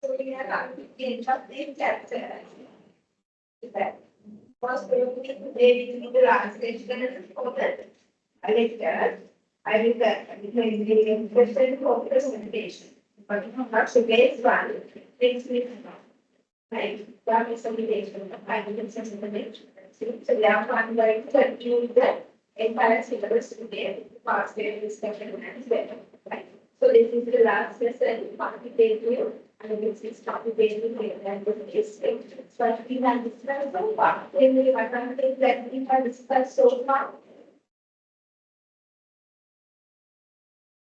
So we have to change up the chapter. First, we will be the last section for the lecture. I will the question for presentation. But not the base one, next week. Right, that is some relation. I will presentation. So therefore, I'm going to continue the entire syllabus today. Past day discussion and better. Right. So this is the last lesson. Quantitative and this is quantitative and this is what we have discussed so far. Then we have something that we have discussed so far.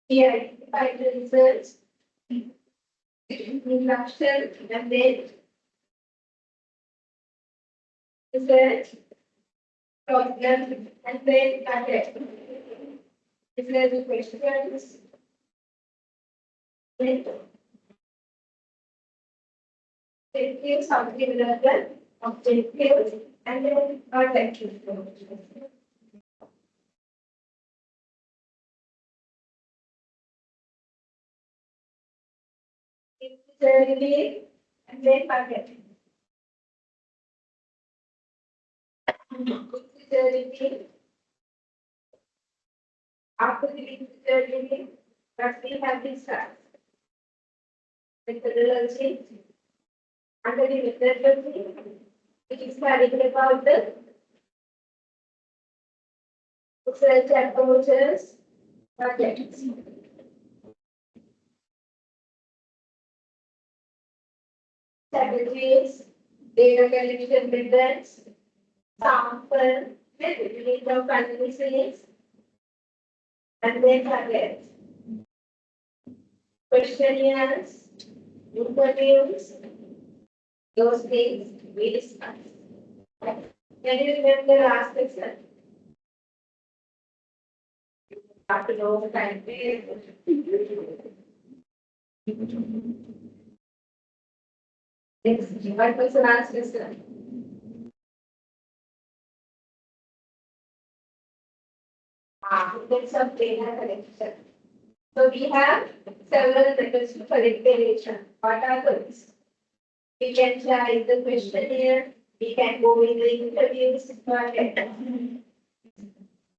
We identify the results, introduction, and then research, problem, and then target. If there are questions, then objectives, something level, objectives, and then objectives. Journey and then target. Journey. After the journey, that we have discussed. Methodology. Under the methodology, it is studying about the research approaches, projects. Strategies, data collection methods, sample, method of analysis, and then targets. Questionnaires, interviews, those things we discussed. Can you remember the last lesson? After no time. Yes, what was the last lesson? Methods of data collection. So we have several methods to collect data. What are those? We can try the questionnaire. We can go in the interviews.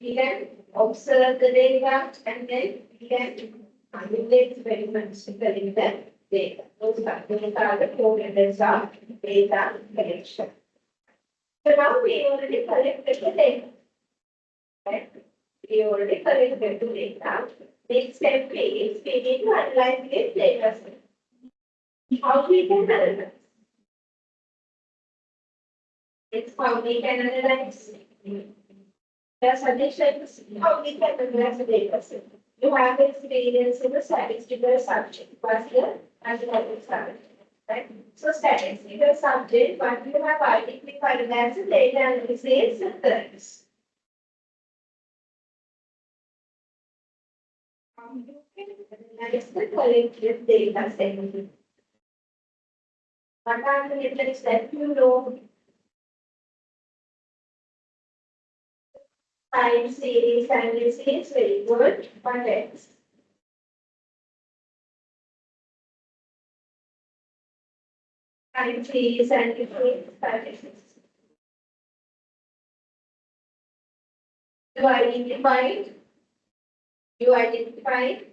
We can observe the data and then we can manipulate experiments to collect the data. Those are the four methods of data collection. So now we already collected the data. Right? We already collected the data. Next step is we need to analyze this data set. How we can analyze? It's how we can analyze. The suggestions how we can analyze the data set. You have experience in the statistical subject, first year and the subject, right? So statistical subject, what you have identified as the data analysis methods. You can analyze the collected data set. What are the methods that you know? Time series analysis, very good. What else? Time series analysis. You identified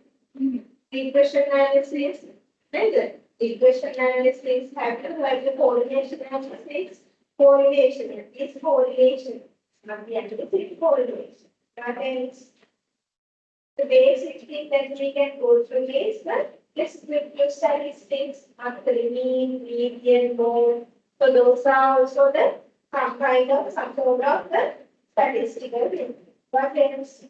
regression analysis. Very good. Regression analysis. Have you heard the correlation analysis? Correlation is correlation. Not the analysis, correlation. That is the basic thing that we can go through is the descriptive statistics after mean, median, mode. So So those are also the some kind of some sort of the statistical thing. What else?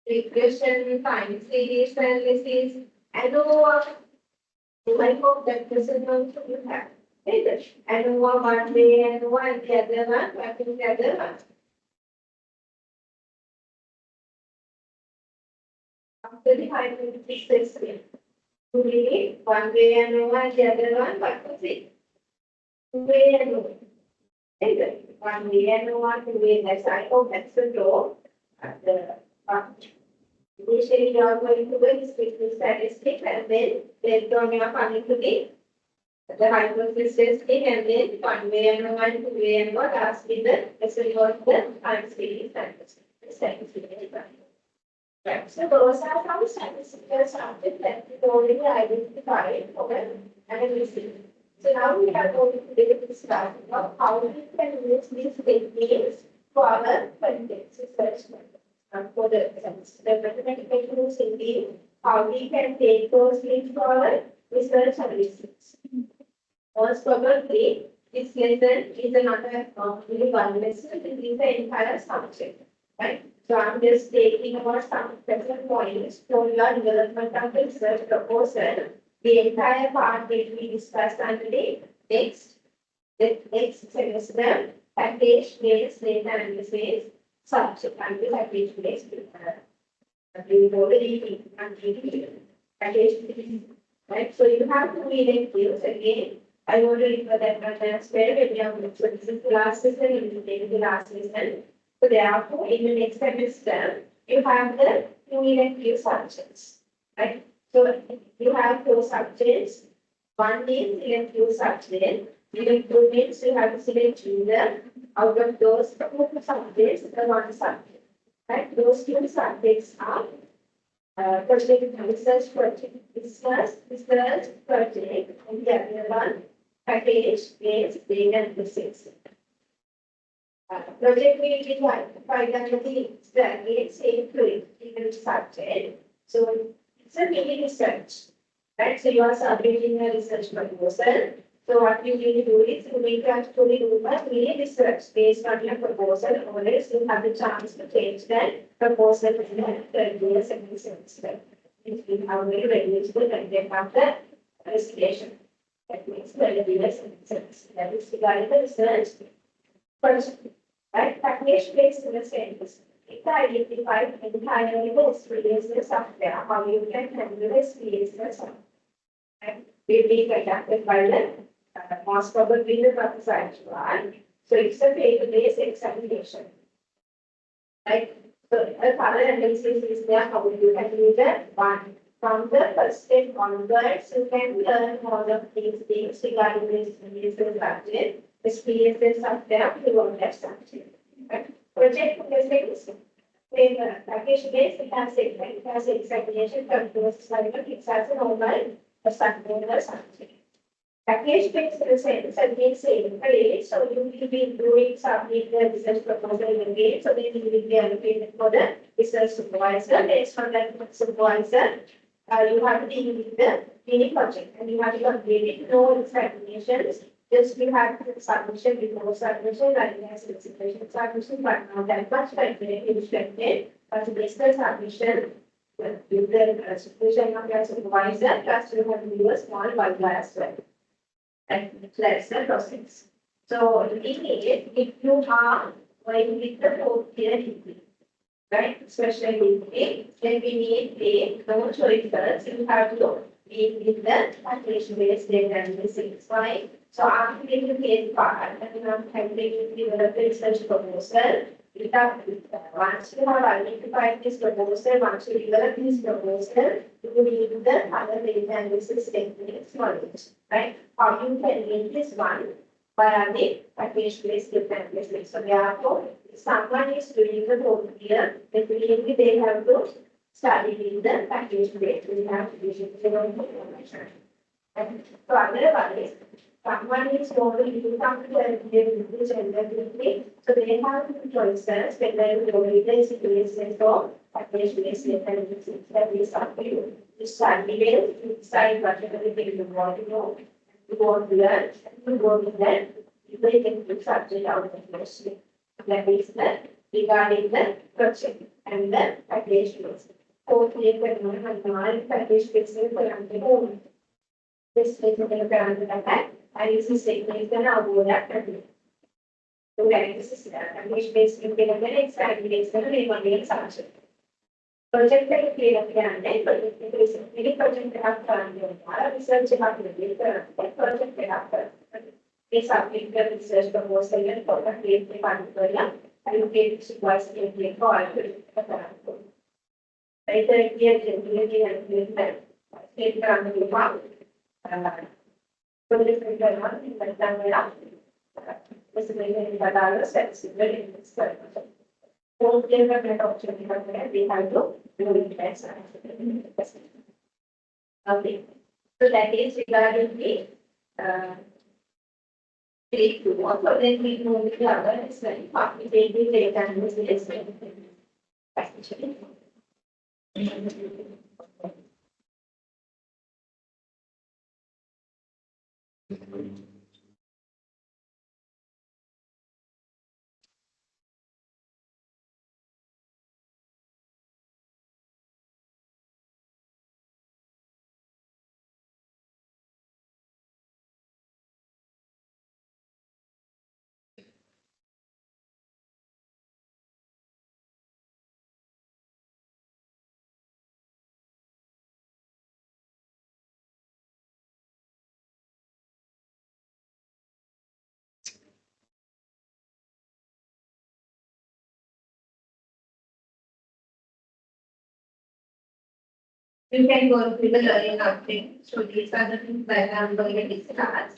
Regression, time series analysis, ANOVA. I hope that this is also you have. ANOVA one way, ANOVA and the other one, working the other one. After the hypothesis, two way, one way ANOVA and the other one, what was it? Two way ANOVA. One way ANOVA, two way, that's I hope that's the law. Initially, you are going to go strictly statistic, and then later on you are coming to the hypothesis testing, and then one way and one, two way and one, last in the result of the time series statistical. Right. So those are some statistical subjects that we already identified over analysis. So now we are going to discuss about how we can use these techniques for our context research. For the mathematical thinking, how we can take those things for our research analysis. Most probably, this lesson is another only one lesson within the entire subject. Right? So I'm just taking about some special points for your development of the research proposal. The entire part that we discussed under the next semester, package-based data analysis. Subject and the package based we already package right. So you have to read it again. I already for that one as well. When you have so this is the last lesson, you will take the last lesson. So therefore, in the next semester, you have the read and few subjects. Right. So you have two subjects. One is select few subjects. Select two means you have to select either out of those two subjects, the one subject. Right? Those two subjects are project research project, research project, and the other one package-based data analysis. Project will be identified under the same critical subject. So it's a mini research. Right? So you are submitting a research proposal. So what you need to do is you need to actually do a mini research based on your proposal, or else you have the chance to change that proposal in the third year, second semester. If you have very reducible content of the investigation. That means third year, second semester. That is regarding the research. First, right? Package-based research. It identifies entirely the experiences of how you can handle the experiences of will be conducted by the most probably the professor. So it's a paper-based examination. Right? So a color analysis is there, how you can do that. One, from the first step onwards, you can learn all of these things regarding the experiences subject, experiences of them throughout that subject. Right? Project is package-based, it has examination controls, it has a normal subject. Package-based research means so you will be doing submit the research proposal again, so then you will be allocated for the research supervisor. Based on that supervisor, you have to deal with the mini project and you have to complete it, no examinations. Just you have the submission before submission, like specification submission, but not that much like the instructed, but based on submission. With the supervision of your supervisor, plus you have to do a small bulk as well. And that's the process. So, in it, if you are going with the fourth year degree, right, especially degree, then we need no choices. You have to be with the package-based data analysis, right? So, after you get part, and you have to develop a research proposal. Once you have identified this proposal, once you develop this proposal, you need the other data analysis techniques knowledge, right? How you can link this one via the package-based data analysis. So therefore, if someone is doing the whole year, definitely they have to study with the package-based. We have to use information. And so otherwise, someone is going to do something that they will gender. So they have choices whether to replace it or package based that is up to you. You start details, you decide whatever you want to know, you want to learn, you go with that, you take a subject out of the question. That is the regarding the project and the package based. So, package based home. This is the attack. I use the statement and I'll go that. So, this is package based in the next based on the subject. Project like it is very project have done research about the project after. This application research proposal and for the particular and get requires a call. Later, here, generally, and movement. State around the park. Project in the Tamil. This is the steps very important. So, we have an opportunity we have to do it. Okay. So, that is regarding the take to also then we move to the other is very complicated data analysis. You can go through the learning outcome. So these are the things that I'm going to discuss.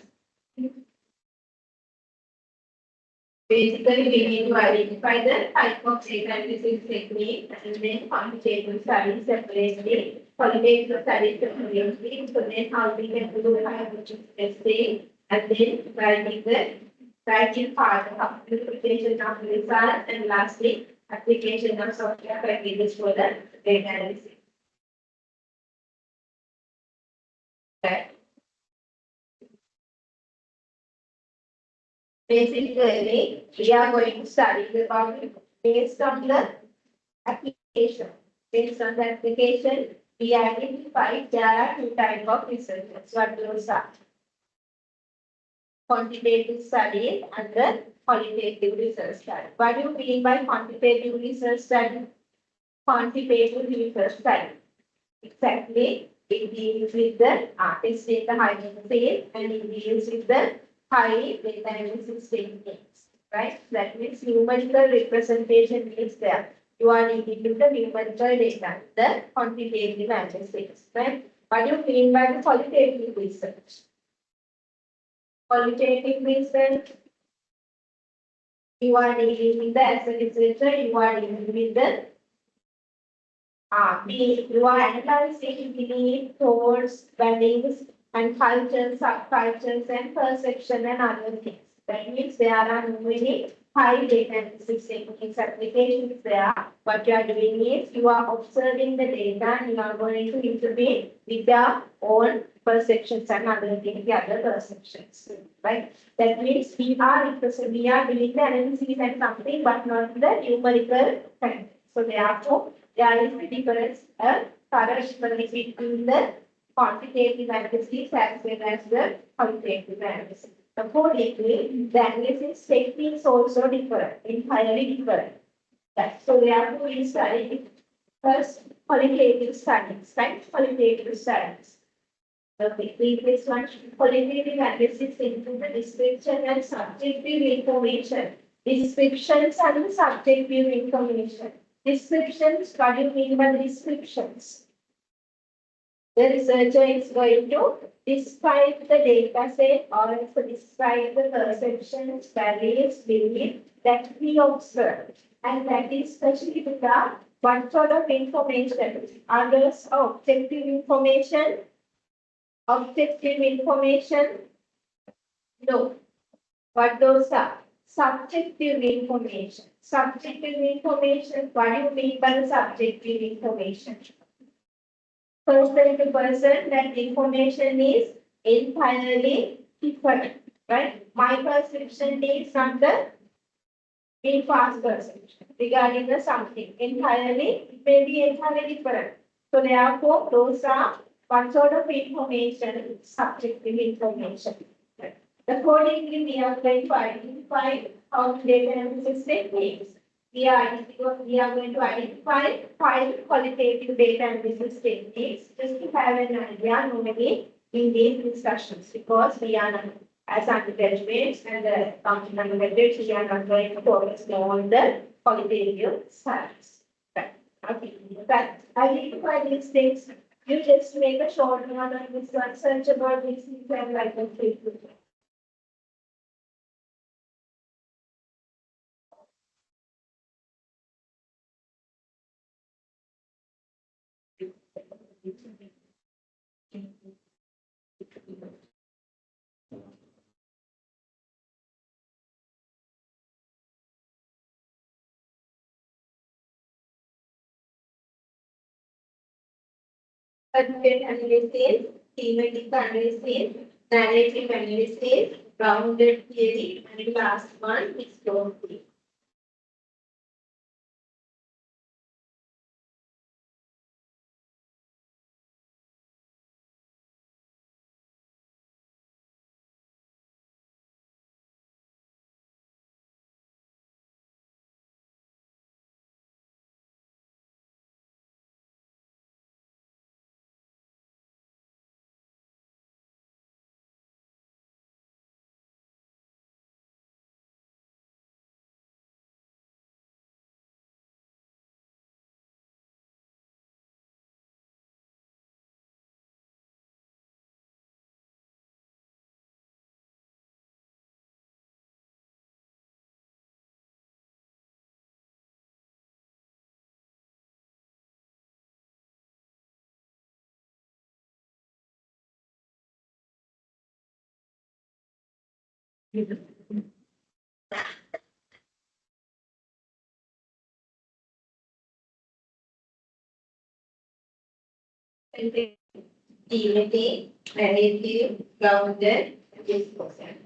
Basically, we need to identify the type of data analysis technique and then quantitative studies separately, qualitative studies separately. So then how we can do testing and then writing part of application of results and lastly application of software packages for the data analysis. Okay. Basically, we are going to study about it based on the application. Based on the application, we identify there are two types of research. What those are? Quantitative studies and the qualitative research study. What do you mean by quantitative research study? Quantitative research study. Exactly. It deals with the artist data hypothesis and it deals with the high data analysis techniques. Right? That means numerical representation is there. You are dealing with the numerical data, the quantitative analysis. Right? What do you mean by the qualitative research? Qualitative research, you are dealing with the as a researcher, you are dealing with the you are analyzing belief, thoughts, values, and cultures, subcultures, and perception and other things. That means there are many high data analysis techniques applications there. What you are doing is you are observing the data and you are going to interpret with your own perceptions and other things, the other perceptions. Right? That means we are doing the analysis and something, but not the numerical content. So therefore, there is a difference, a thorough difference between the quantitative analysis as well as the qualitative analysis. Accordingly, the analysis techniques also differ, entirely different. So therefore, we study first qualitative studies, right? Qualitative studies. The previous one, qualitative analysis into the description and subjective information. Descriptions and the subjective information. Descriptions, what do you mean by descriptions? The researcher is going to describe the data set or describe the perceptions, values, beliefs that we observe. And that is especially with the what sort of information? Others objective information, Objective information? No. What those are? Subjective information. Subjective information, what do you mean by the subjective information? Person to person, that information is entirely different, right? My perception is not the in fast perception regarding the something entirely, it may be entirely different. So therefore, those are what sort of information, subjective information. Accordingly, we are going to identify how data analysis techniques. We are going to identify 5 qualitative data analysis techniques just to have an idea normally in these discussions because we are not, as undergraduates and the accounting undergraduates, we are not going to focus more on the qualitative science. Right. Okay. But identify these things. You just make a short note on this one, search about these things and like a Facebook. Content analysis, thematic analysis, narrative analysis, grounded theory, and the last one is flow theory. Thematic, narrative, grounded, and discussion.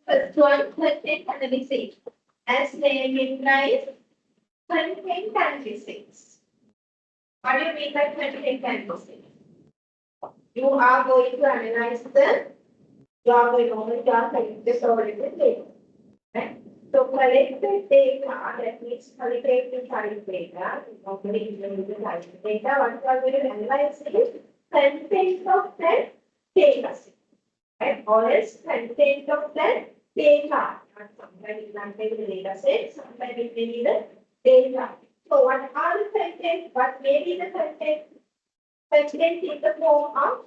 First one, content analysis. As name implies, content analysis. What do you mean by content analysis? You are going to analyze you are going to collect the stored data. Right? So collected data, that means qualitative type data, normally the type data, what you are going to analyze is content of that data set. Right? Or else content of that data. Sometimes it may be the data set, sometimes it may be the data. So what are the content? What may be the content? Content in the form of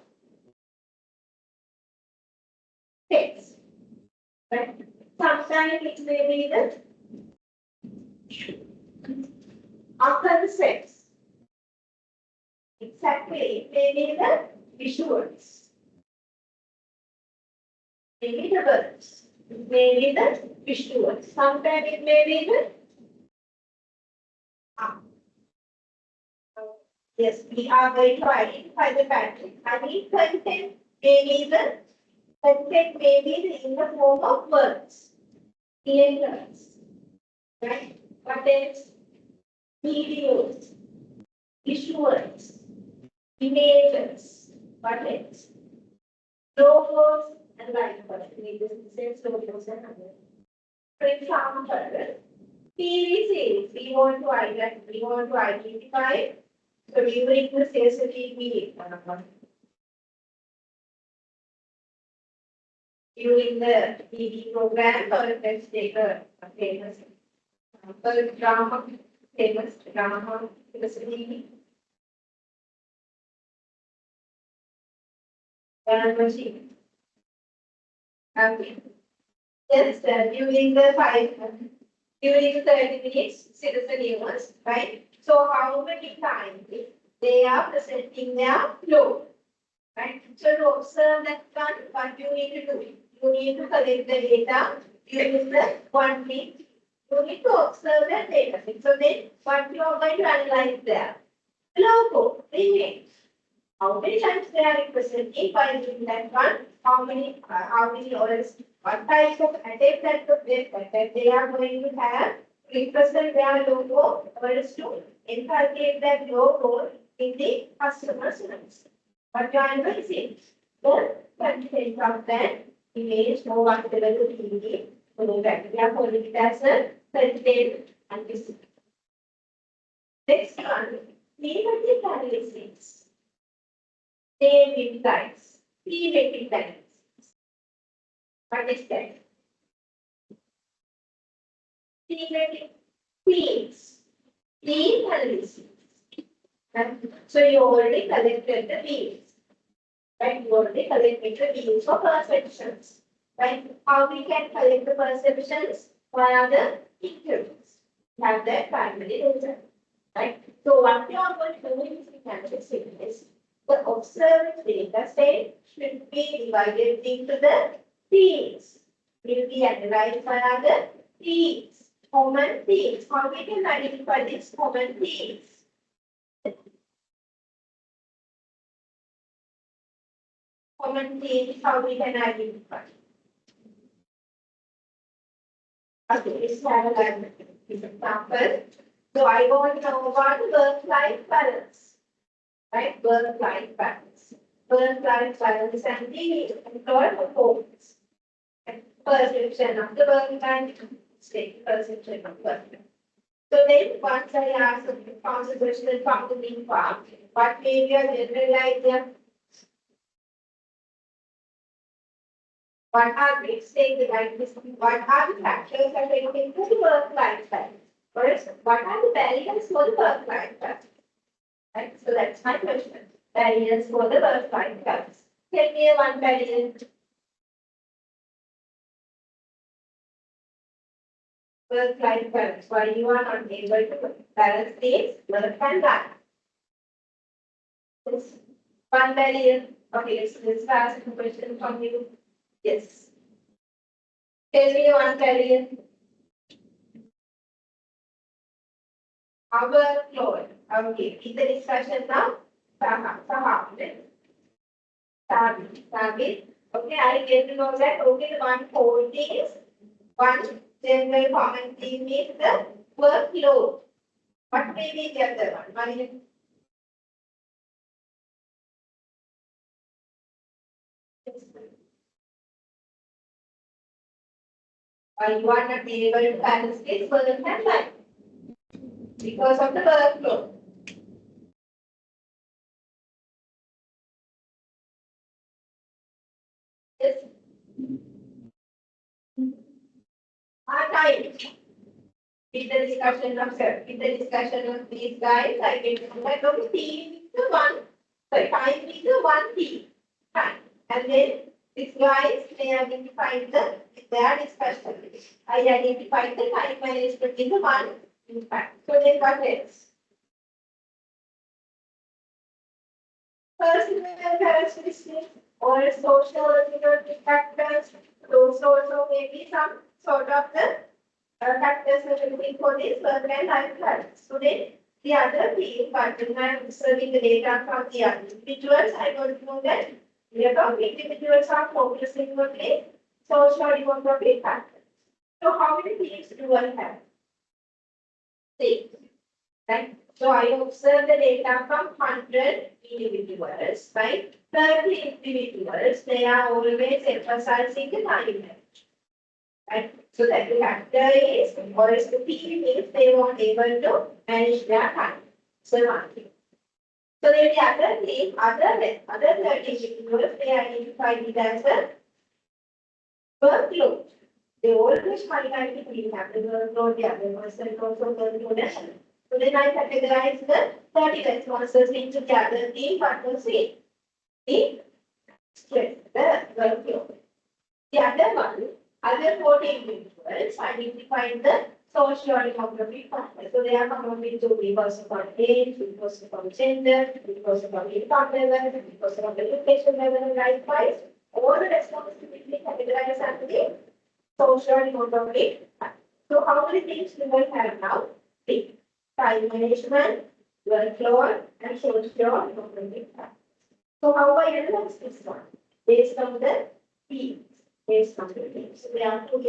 text. Right? Sometimes it may be the concepts. Exactly, it may be the visuals. Maybe the words. It may be the visuals. Sometimes it may be the yes, we are going to identify the pattern. I mean, content may be in the form of words, letters, right? But then videos, visuals, images, but it's logos and like we just say logos and others. For example, TV series, we want to identify. So during the CSLTV, during the TV program, or let's take a famous drama, CSLTV. Machine. Okay. Just during the 30 minutes, citizen use, right? So how many times they are presenting their load, right? So to observe that one, what you need to do, you need to collect the data during the 1 week. You need to observe that data. So then what you are going to analyze there? Logo, remains. How many times they are representing by doing that one? How many orders, what types of attempts that they are going to have represent their logo orders to inculcate that logo in the customer service. What you are analyzing? The content of that image or whatever the thing is. So that we are calling it as a content analysis. Next one, thematic analysis. Thematic types. Thematic types. What is that? Thematic themes. Theme analysis. So you already collected the themes. Right? You already collected the themes for perceptions. Right? How we can collect the perceptions via the interviews. Have that primary data. Right? So what we are going to do in this analysis is the observed data set should be divided into the themes. Will be analyzed via the themes. Common themes. How we can identify these common themes? Common themes, how we can identify. Okay, let's have an example. So I want to know about work-life balance. Right? Work-life balance. Work-life balance and the employer performance. Perception of the work-life state, perception of work. So then once I ask the consideration from the main part, what area generalize what are the state what are the factors affecting the work-life balance? First, what are the barriers for the work-life balance? Right? So that's my question. Barriers for the work-life balance. Tell me one barrier. Work-life balance. Why you are not able to balance these work and life? One barrier. Okay, so let's ask a question from you. Yes. Tell me one barrier. Our workload. Okay, in the discussion now. Sabit. Okay, I get to know that. Okay, the one code is one general common theme is the workload. What may be the other one? You are not able to balance this work and life because of the workload. Yes. Our time. With the discussion of these guys, I get to know that okay, team is the one, sorry, time is the one team. Time. And then these guys, they identified their discussion. I identified the time management in the one impact. So then what else? Personal characteristics or social factors. Those also may be some sort of the factors that are looking for this work and life balance. So then the other thing, but when I am observing the data from the other individuals, I want to know that we are talking individuals are focusing on the social demographic factors. So how many things do I have? 6. Right? So I observe the data from 100 individuals, right? 30 individuals, they are always emphasizing the time management. Right? So that the factor is, or is the team if they weren't able to manage their time. So one thing. So then the other thing, other 30 individuals, they identified it as a workload. They always highlight it, we have the workload, the other person also workload. So then I categorize the 30 responses into the other team, what was it? The stress, the workload. The other one, other 40 individuals identifying the socio-demographic factors. So they are composed to because of age, because of gender, because of income level, because of education level, and likewise, all the responsibilities categorized under the socio-demographic factors. So how many things we will have now? Three. Time management, workload, and socio-demographic factors. So how I analyze this one? Based on the themes. Based on the themes. So there are two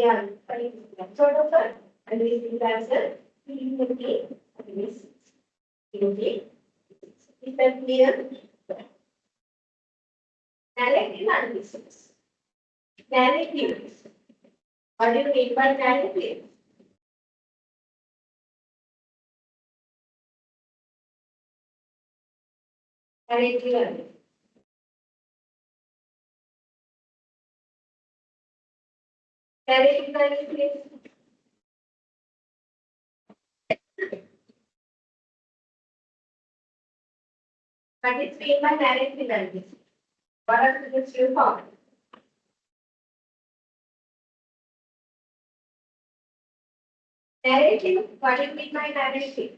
sort of that. And we think that's the theme of the analysis. Okay. Is that clear? Narrative analysis. Narrative. What do you mean by narrative? Narrative analysis. Narrative analysis. What is meant by narrative analysis? What are the things you found? Narrative, what do you mean by narrative?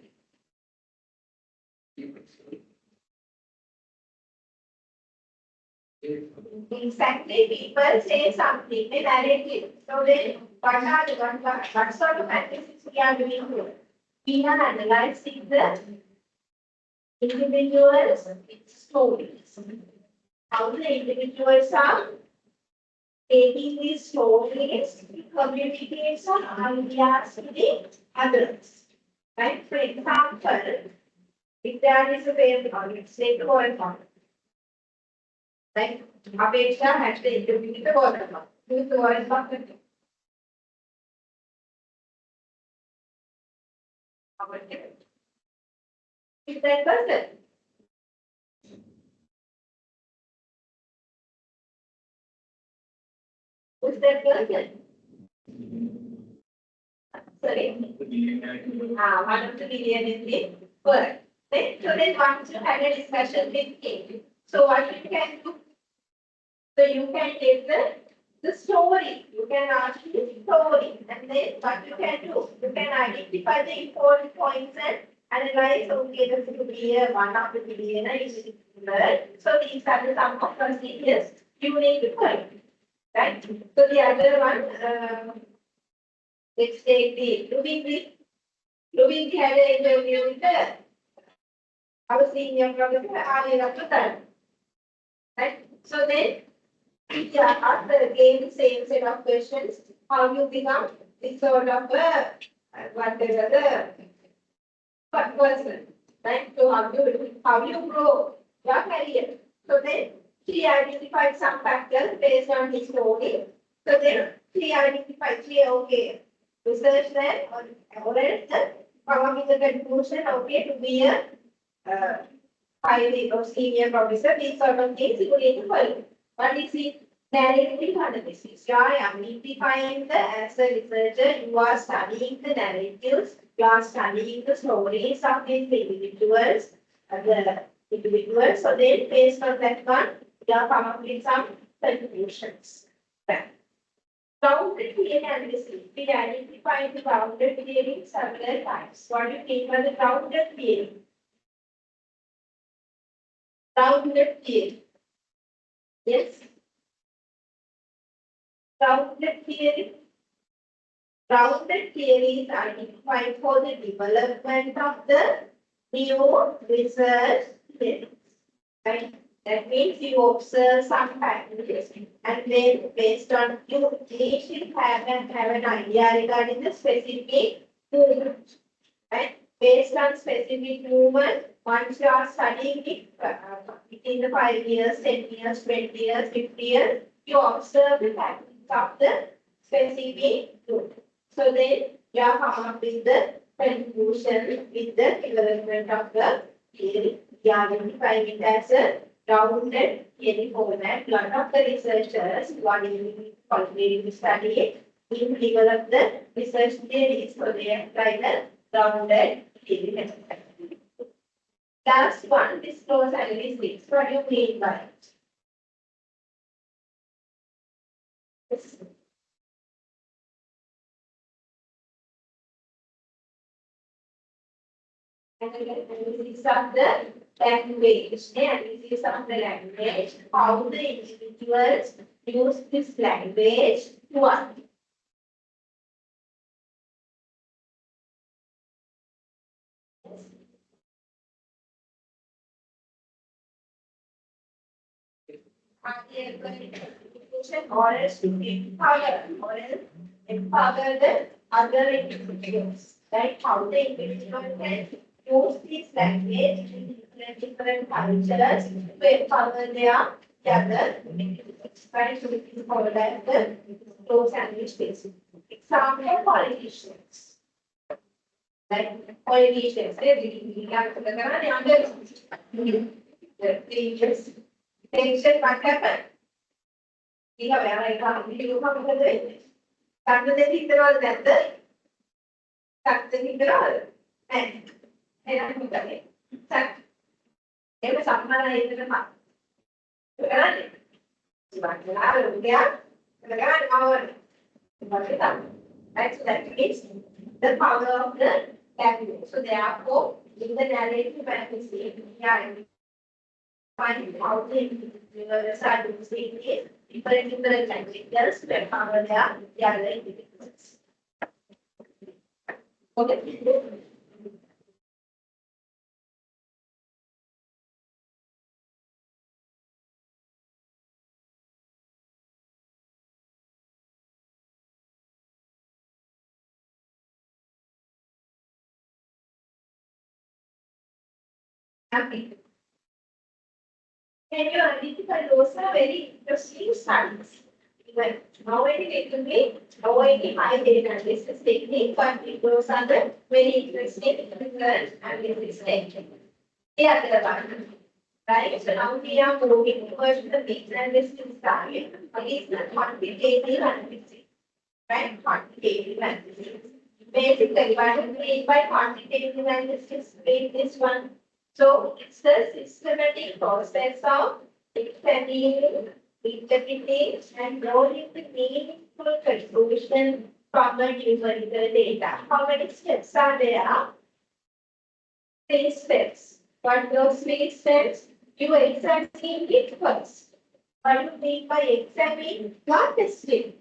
Exactly, people say something, they narrative. So then, what sort of analysis we are doing here? We are analyzing the individuals' stories. How the individuals are taking these stories, communicate some ideas to the others. Right? For example, if there is a way of let's say the word right? Apeksha has to interview the word use the word is that person? Who's that person? Sorry. One of the million in the word. So then once you have a discussion with him, so what you can do? So you can take the story. You can ask the story, and then what you can do? You can identify the important points and analyze. Okay, this could be a one of the billion is word. So these are the sum of procedures you need to follow. Right? So the other one, let's take the Luigi had an interview with our senior professor earlier. Right? So then, yeah, after again the same set of questions, how you become this sort of whatever the person, right? So how you grow your career. So then she identified some factors based on his story. So then she identified okay, research there or else come up with a conclusion, okay, to be a highly or senior professor, these sort of things you need to follow. What is it? Narrative analysis. You are identifying as a researcher, you are studying the narratives, you are studying the stories of these individuals, So then based on that one, you are come up with some conclusions. Grounded theory analysis. We identify the grounded theory several times. What do you mean by the grounded theory? Grounded theory. Yes. Grounded theory. Grounded theory is identified for the development of the new research theories. Right? That means you observe some patterns and then based on you initially have an idea regarding the specific movement. Right? Based on specific movement, once you are studying it within the 5 years, 10 years, 20 years, 50 years, you observe the patterns of the specific movement. So then you are come up with the conclusion with the development of the theory. We are identifying it as a grounded theory format. Lot of the researchers who are continuing to study it will develop the research theories. So they apply the grounded theory method. Last one, disclose analysis. What do you mean by it? analysis of the language. Analysis of the language. How the individuals use this language to what? Or else to empower the other individuals. Right? How the individual can use this language in different cultures to empower their other individuals. Right? So it is called as the close language based. Example: politicians. Like politicians, they have the previous election. What happened? We have a Saturday Hidral that the Saturday Hidral and I'm going to say, there someone I did a map. Right? So that is the power of the language. So therefore, in the narrative fantasy, we are finding how the individuals are using it. Different languages to empower their other individuals. Okay. Happy. Can you identify those are very interesting studies? But now it will be avoiding high data analysis technique, but those are the very interesting research analysis technique. Yeah, the one. Right? So now we are moving towards the big analysis study. It's the quantitative analysis. Right? Quantitative analysis. Basically, what is meant by quantitative analysis? Read this one. So it's the systematic process of examining, interpreting, and drawing the meaningful conclusion from the numerical data. How many steps are there? 3 steps. What those 3 steps? You examine it first. What do you mean by examine? Not testing.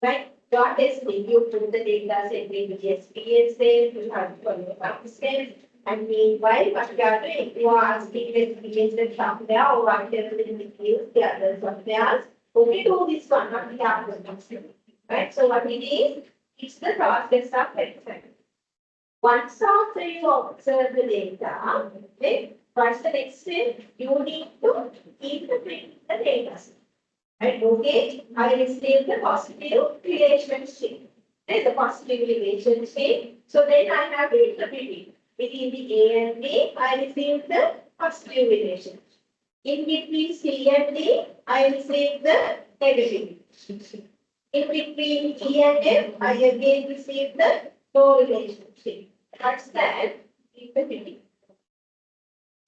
Right? Not testing. You put the data set in BSAA, you have to follow up steps. And meanwhile, what you are doing, you are asking the experience software or whatever the use the other software. Okay, do this one, not the other one. Right? So what it is, it's the process of exam. Once after you observe the data, okay, what's the next step? You need to interpret the data. Right? Okay, I receive the positive relationship. There's a positive relationship. So then I have to interpret it. Between the A and B, I receive the positive relationship. In between C and D, I receive the negative relationship. In between E and F, I again receive the no relationship. What's that? Infinity.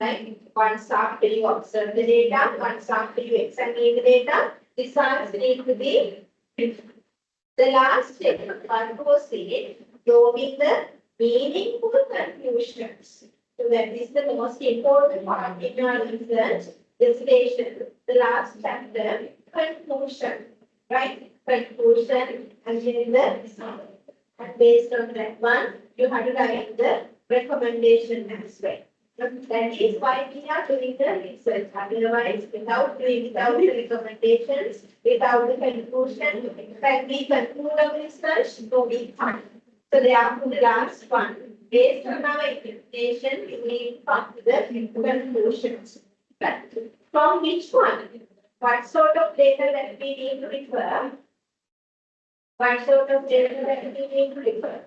Right? Once after you observe the data, once after you examine the data, results need to be written. The last step, purpose is drawing the meaningful conclusions. So that is the most important part in your research dissertation. The last chapter, conclusion. Right? Conclusion and then the result. And based on that one, you have to write the recommendation as well. That is why we are doing the research. Otherwise, without the recommendations, without the conclusion, when we conclude our research, no be fine. So therefore, the last one, based on our interpretation, we need to come to the conclusions. But from which one? What sort of data that we need to refer? What sort of data that we need to refer?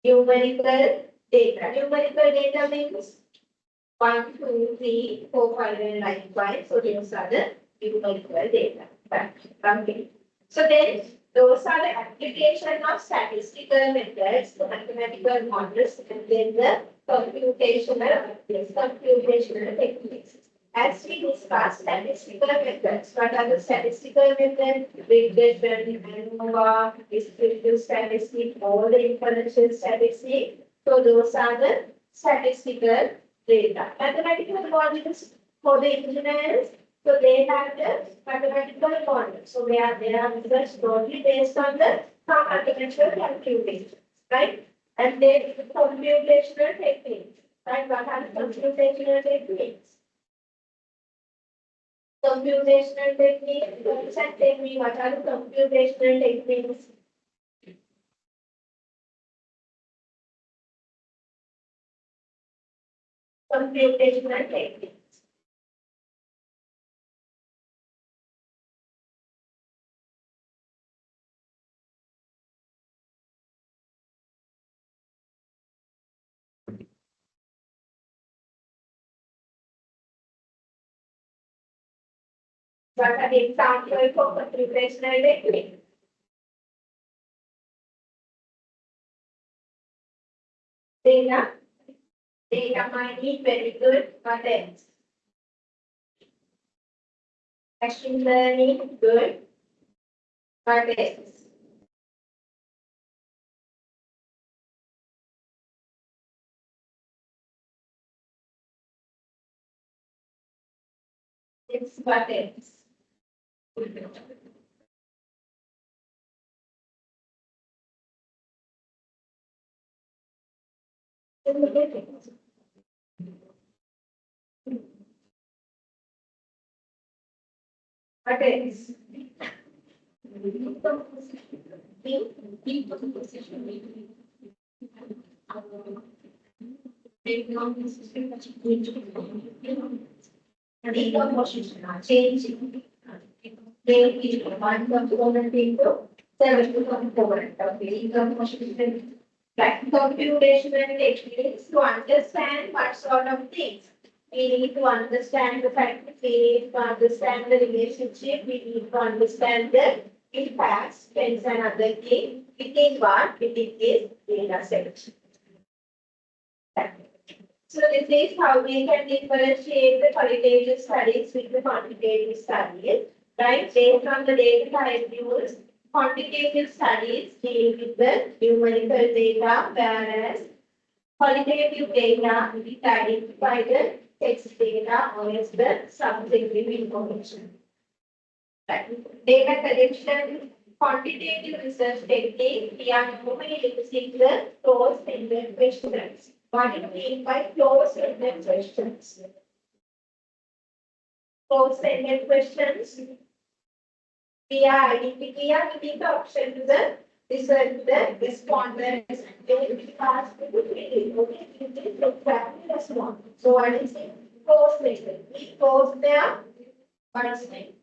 Numerical data. Numerical data means 1, 2, 3, 4, 5, and likewise. So those are the numerical data. Okay. So then those are the application of statistical methods, the mathematical models, and then the computational techniques. As we discussed statistical methods, what are the statistical methods? Regression, ANOVA, descriptive statistics, all the inferential statistics. So those are the statistical data. Mathematical models for the engineers, so they have the mathematical model. So they are research totally based on the some mathematical calculations, right? And then computational techniques. Right? What are the computational techniques? Computational techniques. Tell me what are the computational techniques? Computational techniques. What are the examples for computational techniques? Data. Data mining, very good. What else? Machine learning, good. What else? It's what else? What else? Decomposition, changing. They one component into several components. Okay, decomposition. Like computational techniques to understand what sort of things. We need to understand the fact, we need to understand the relationship, we need to understand the impacts, depends on other things. Within what? Within this data set. So this is how we can differentiate the qualitative studies with the quantitative studies, right? Based on the data type used, quantitative studies deal with the numerical data, whereas qualitative data will identify the text data or as the subjective information. Right. Data collection, quantitative research technique, we are normally using the closed-ended questions. What do you mean by closed-ended questions? Closed-ended questions. We are giving the option to the respondents. They will be asked to do it. Okay, you did exactly respond. So what is it? Closed-ended. We close their what is it?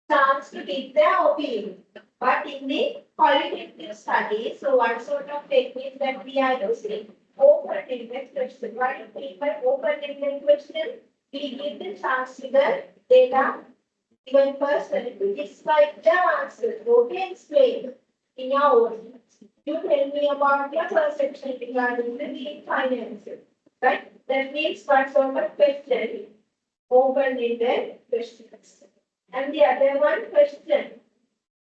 Chance to give their opinion. But in the qualitative study, so what sort of technique that we are using? Open-ended question. What do you mean by open-ended question? We give the chance to the data given person to describe their answer. Okay, explain in your own. You tell me about your perception regarding the finances. Right? That means what sort of question? Open-ended questions. And the other one question.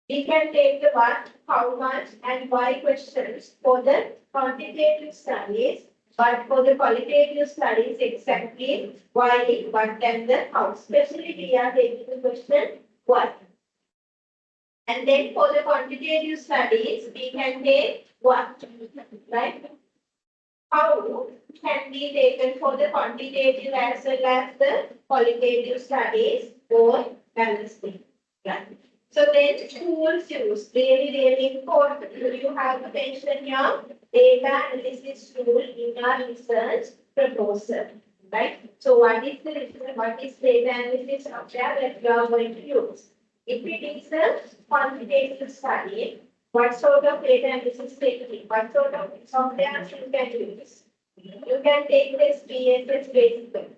We can take the what, how much, and why questions for the quantitative studies, but for the qualitative studies, exactly why, what, and the how. Especially we are taking the question what. And then for the quantitative studies, we can take what, right? How can be taken for the quantitative as well as the qualitative studies for balancing. Right? So then tools used, really important. You have to mention your data analysis tool in your research proposal. Right? So what is data analysis software that you are going to use? If it is a quantitative study, what sort of data analysis technique, what sort of software you can use? You can take this BSAA basically.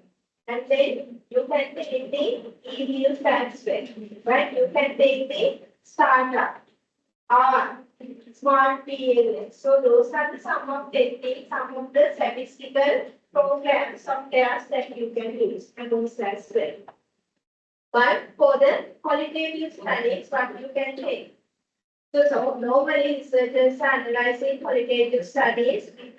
And then you can take the EDU transfer, right? You can take the startup or smart PLS. So those are the some of techniques, some of the statistical programs, softwares that you can use and those as well. But for the qualitative studies, what you can take? So normally researchers are analyzing qualitative studies with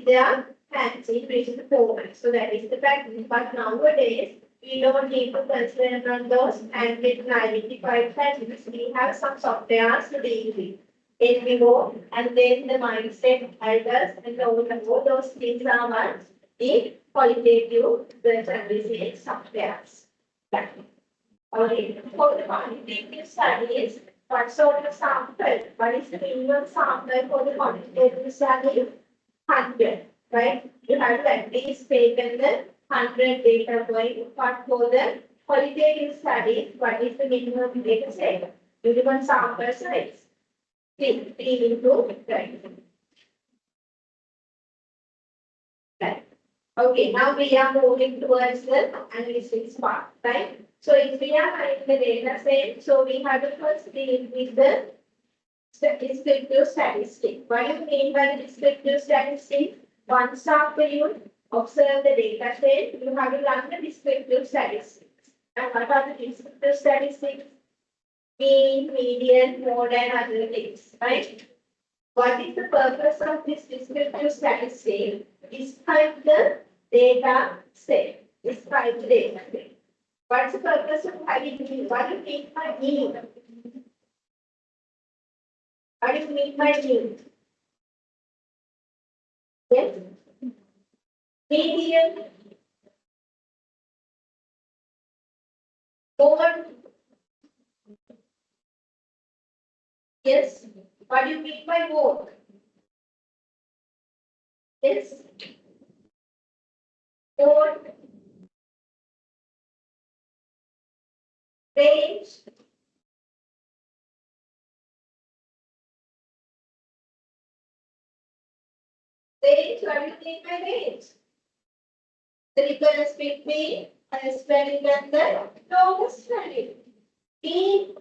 their hands in written format. So that is the practice. But nowadays we don't need to consider on those handwritten identified patterns. We have some softwares to deal with. Then we go and then the mindset elders and all those things are what the qualitative research analysis softwares. Okay. For the quantitative studies, what sort of sample? What is the minimum sample for the quantitative study? 100, right? You have to at least taken the 100 data point. But for the qualitative studies, what is the minimum data set? Minimum sample size? 3 into 20. Right. Okay, now we are moving towards the analysis part, right? So if we are having the data set, so we have to first deal with the descriptive statistic. What do you mean by the descriptive statistic? Once after you observe the data set, you have to run the descriptive statistics. And what are the descriptive statistics? Mean, median, mode, and other things, right? What is the purpose of this descriptive statistic? Describe the data set. Describe the data set. What's the purpose of having mean? What do you mean by mean? What do you mean by mean? Yes? Median, mode. Yes. What do you mean by mode? Yes. Mode. Range. Range. What do you mean by range? The difference between highest value and the lowest value. Mean.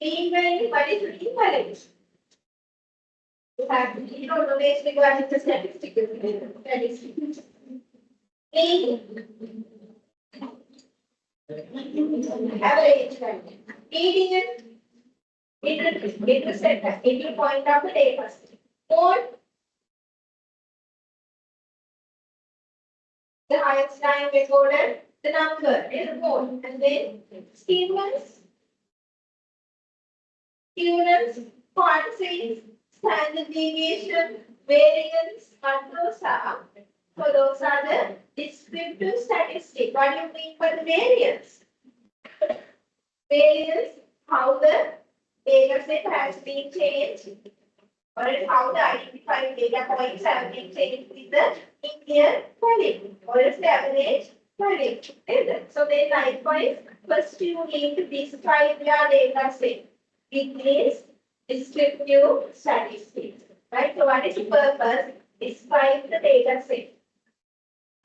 Mean value. What is mean value? You don't know this because it's a statistical statistic. Mean. Average value. Median. Intercept. Into point of the data. Mode. The highest time recorded, the number is the mode. And then students, quantities, standard deviation, variance, and those are. So those are the descriptive statistics. What do you mean by the variance? Variance, how the data set has been changed, or how the identified data points have been changed with the Indian value, or is the average value. So then likewise, first you need to describe your data set with these descriptive statistics. Right? So what is the purpose? Describe the data set.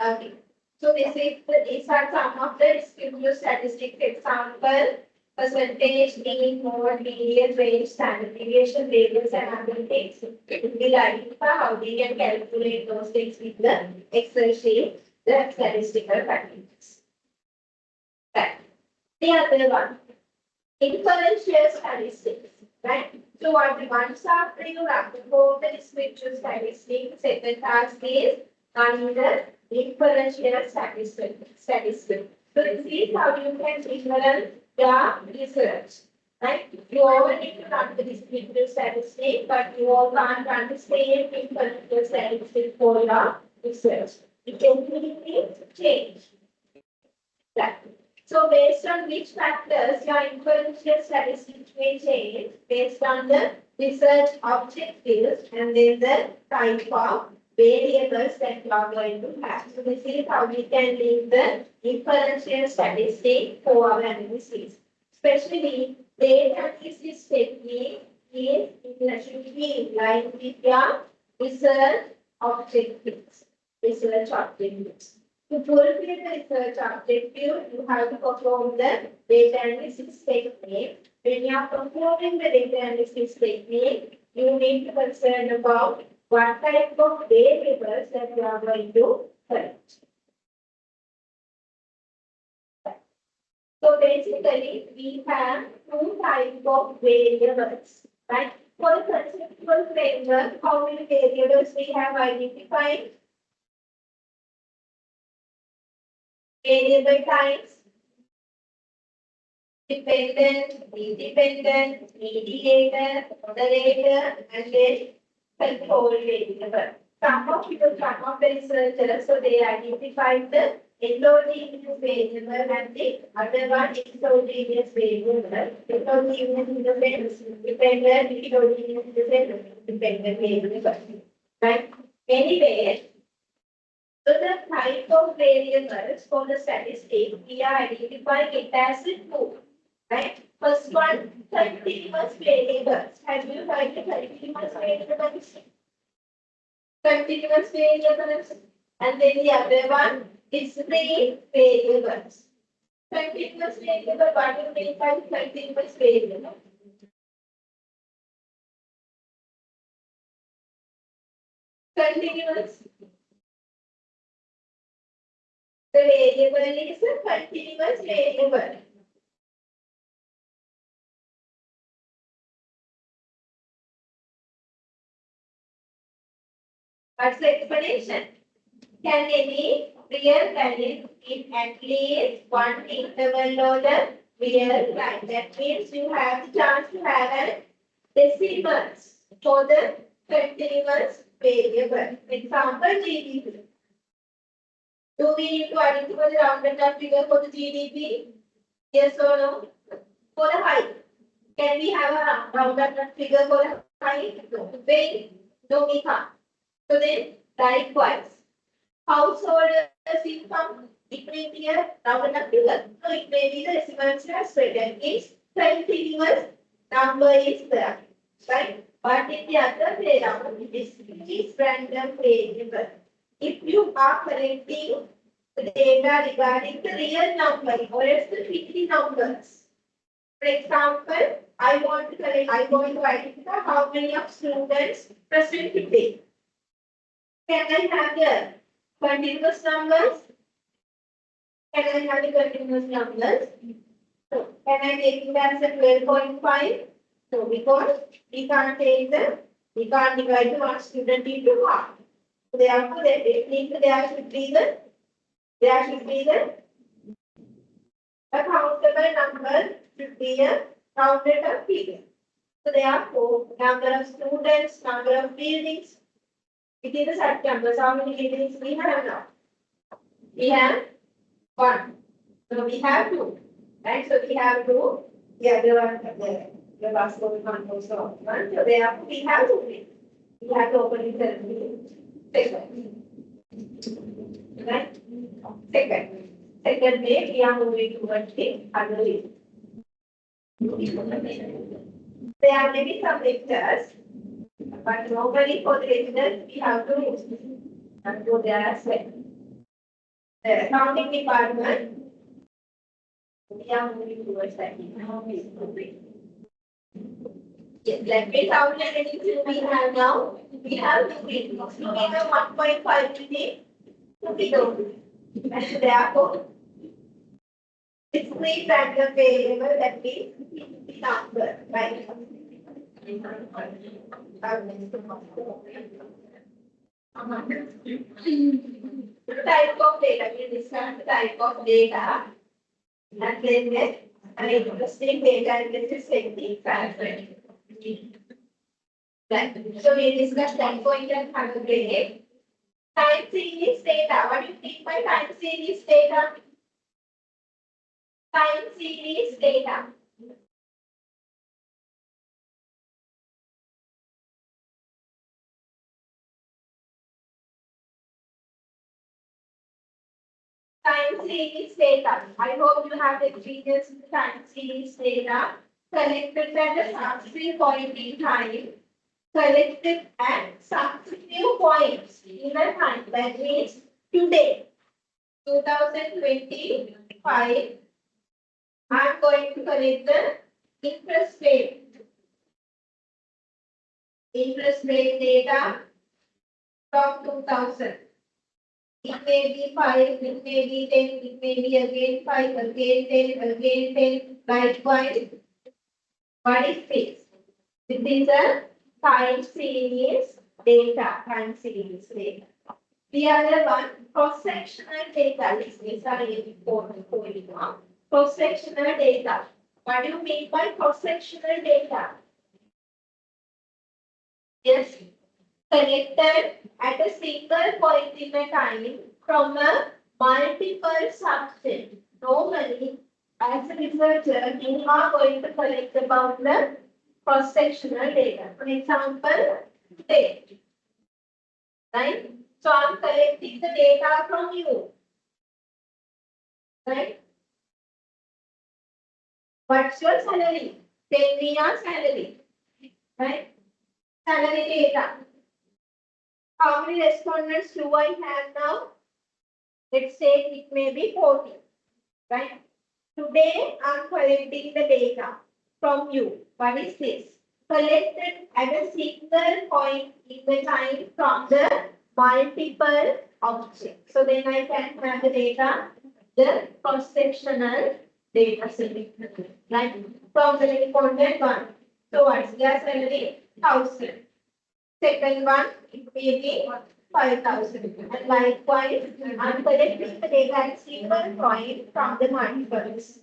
Okay. So these are some of the descriptive statistics. Example, percentage, mean, mode, median, range, standard deviation, variance, and other things. We'll identify how we can calculate those things with the Excel sheet, the statistical packages. Right. The other one, inferential statistics. Right. So once after you run the descriptive statistics, second task is running the inferential statistics. So this is how you can implement the research. Right? You all need to run the descriptive statistic, but you all can't run the same inferential statistic for your research. It can completely change. Right. So based on which factors your inferential statistics may change based on the research objectives and then the type of variables that you are going to have. So this is how we can link the inferential statistic for our analysis. Especially data analysis technique is should be in line with your research objectives. To fulfill the research objective, you have to perform the data analysis technique. When you are performing the data analysis technique, you need to concern about what type of variables that you are going to collect. So So basically, we have two types of variables, right? For the conceptual framework, how many variables we have identified? Variable types, dependent, independent, mediator, moderator, and then control variable. Some of the researchers, so they identified the endogenous variable and the other one exogenous variable. Endogenous in the sense dependent, exogenous in the sense dependent variable. Right? Anyway, so the type of variables for the statistic, we are identifying it as a two. Right? First one, continuous variables. Have you heard the continuous variables? Continuous variables. And then the other one is free variables. Continuous variable, what do you mean by continuous variable? Continuous. The variable is a continuous variable. What's the explanation? Can any real value in at least one interval or the real line? That means you have the chance to have an decimals for the continuous variable. Example, GDP. Do we need to identify the rounded up figure for the GDP? Yes or no? For the height. Can we have a rounded up figure for the height? No. Weight? No, we can't. So then, likewise, householders income, it may be a rounded up figure. No, it may be the decimals as well. That means continuous number is there. Right? But in the other way around, it is random variable. If you are collecting the data regarding the real number or else the fictive numbers. For example, I want to identify how many of students present today. Can I have the continuous numbers? Can I have the continuous numbers? So, can I take it as a 12.5? So, because we can't divide the one student into half. So, therefore, there should be the accountable number should be a rounded up figure. So, therefore, number of students, number of buildings, it is the such numbers. How many buildings we have now? We have one. So we have two. Right? So we have two. The other one, the last one also one. So therefore we have two buildings. We have to open it second. Right? Second way, we are moving towards the other way. There are maybe some lectures. But normally for the residents, we have to go there as well. The accounting department, we are moving towards that. Yes, let me count anything we have now. We have two readings. So we have 1.5 today. So we don't. And therefore, discrete random variable that means the number, right? Type of data, we discuss the type of data and then get an interesting data analysis technique. So we discussed time point and color grade. Time series data. What do you think by time series data? Time series data. Time series data. I hope you have experience with time series data collected at a subsequent point in time. Collected at subsequent points in the time. That means today, 2025, I'm going to collect the interest rate. Interest rate data from 2000. It may be 5, it may be 10, it may be again 5, again 10, again 10. Likewise, what is this? This is a time series data, time series data. The other one, cross-sectional data. This is very important for you now. Cross-sectional data. What do you mean by cross-sectional data? Yes, collected at a single point in a time from a multiple subject. Normally, as a researcher, you are going to collect about the cross-sectional data. For example, today, right? So I'm collecting the data from you, right? What's your salary? Tell me your salary, right? Salary data. How many respondents do I have now? Let's say it may be 40, right? Today I'm collecting the data from you. What is this? Collected at a single point in the time from the multiple objects. So then I can have the data, the cross-sectional data set, right? From the respondent one. So what's their salary? 1,000. Second one, it may be 5,000. And likewise, I'm collecting the data at single point from the multiples.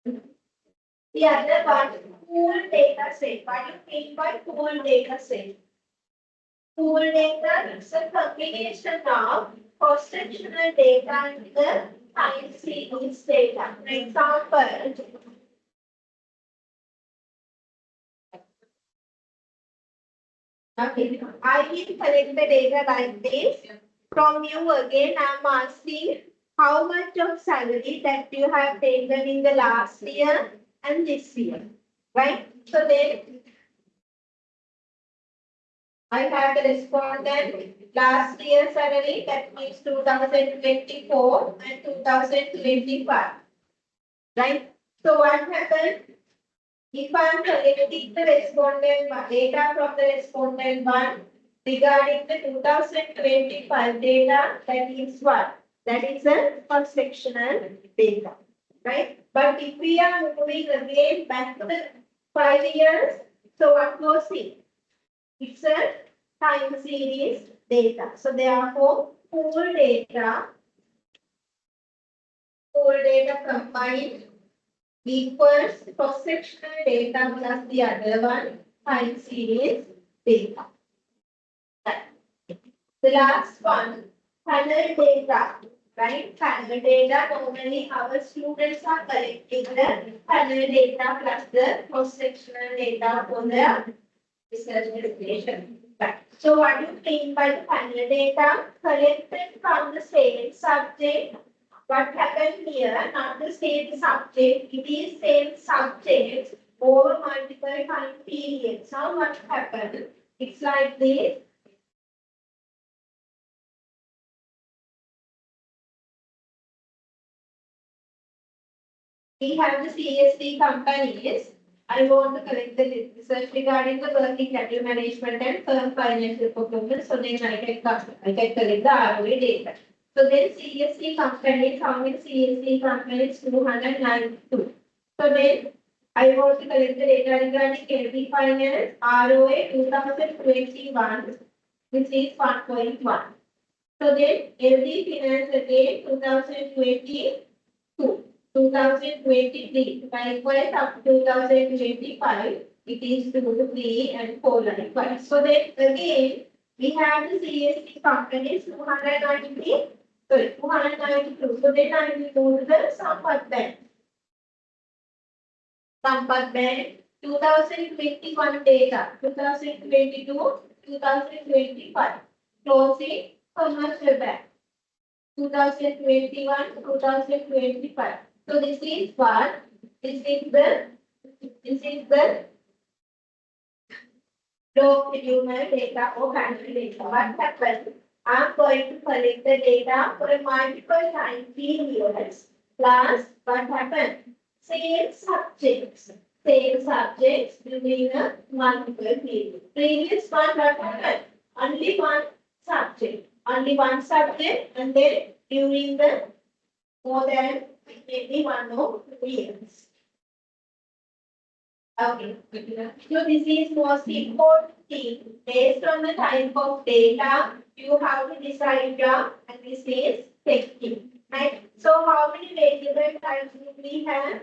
The other one, pool data set. What do you mean by pool data set? Pool data is a combination of cross-sectional data and the time series data. For example, okay, I will collect the data like this. From you again, I am asking how much of salary that you have taken in the last year and this year, right? So then I have the respondent last year salary, that means 2024 and 2025, right? So what happened? If I am collecting the respondent data from the respondent one regarding the 2025 data, that is what? That is a cross-sectional data, right? But if we are moving again back to the 5 years, so what goes in? It's a time series data. So therefore, pool data combined equals cross-sectional data plus the other one, time series data. The last one, panel data, right? Panel data, normally our students are collecting the panel data plus the cross-sectional data for the research destination. Right. So what do you mean by the panel data? Collected from the same subject. What happened here? Not the same subject. It is same subject over multiple time periods. Now what happened? It's like this. We have the CSD companies. I want to collect the research regarding the working capital management and firm financial performance. So then I can collect the ROA data. So then CSD companies, how many CSD companies? 292. So then I want to collect the data regarding LP finance, ROA 2021, which is 1.1. So then LD finance again 2022. 2023, likewise up to 2025, it is 2, 3 and 4 likewise. So then again, we have the CSC companies 292. So then I will go to the Sampat Bank. Sampat Bank 2021 data, 2022, 2025. Closing commercial bank 2021, 2025. So this is what? This is the longitudinal data or panel data. What happens? I'm going to collect the data for a multiple time periods. Plus, what happened? Same subjects during a multiple period. Previous one, what happened? Only one subject. only one subject, and then during the more than maybe 1 or 2 years. Okay. So this is most important thing. Based on the type of data, you have to decide and this is technique. Right? So how many variable types do we have?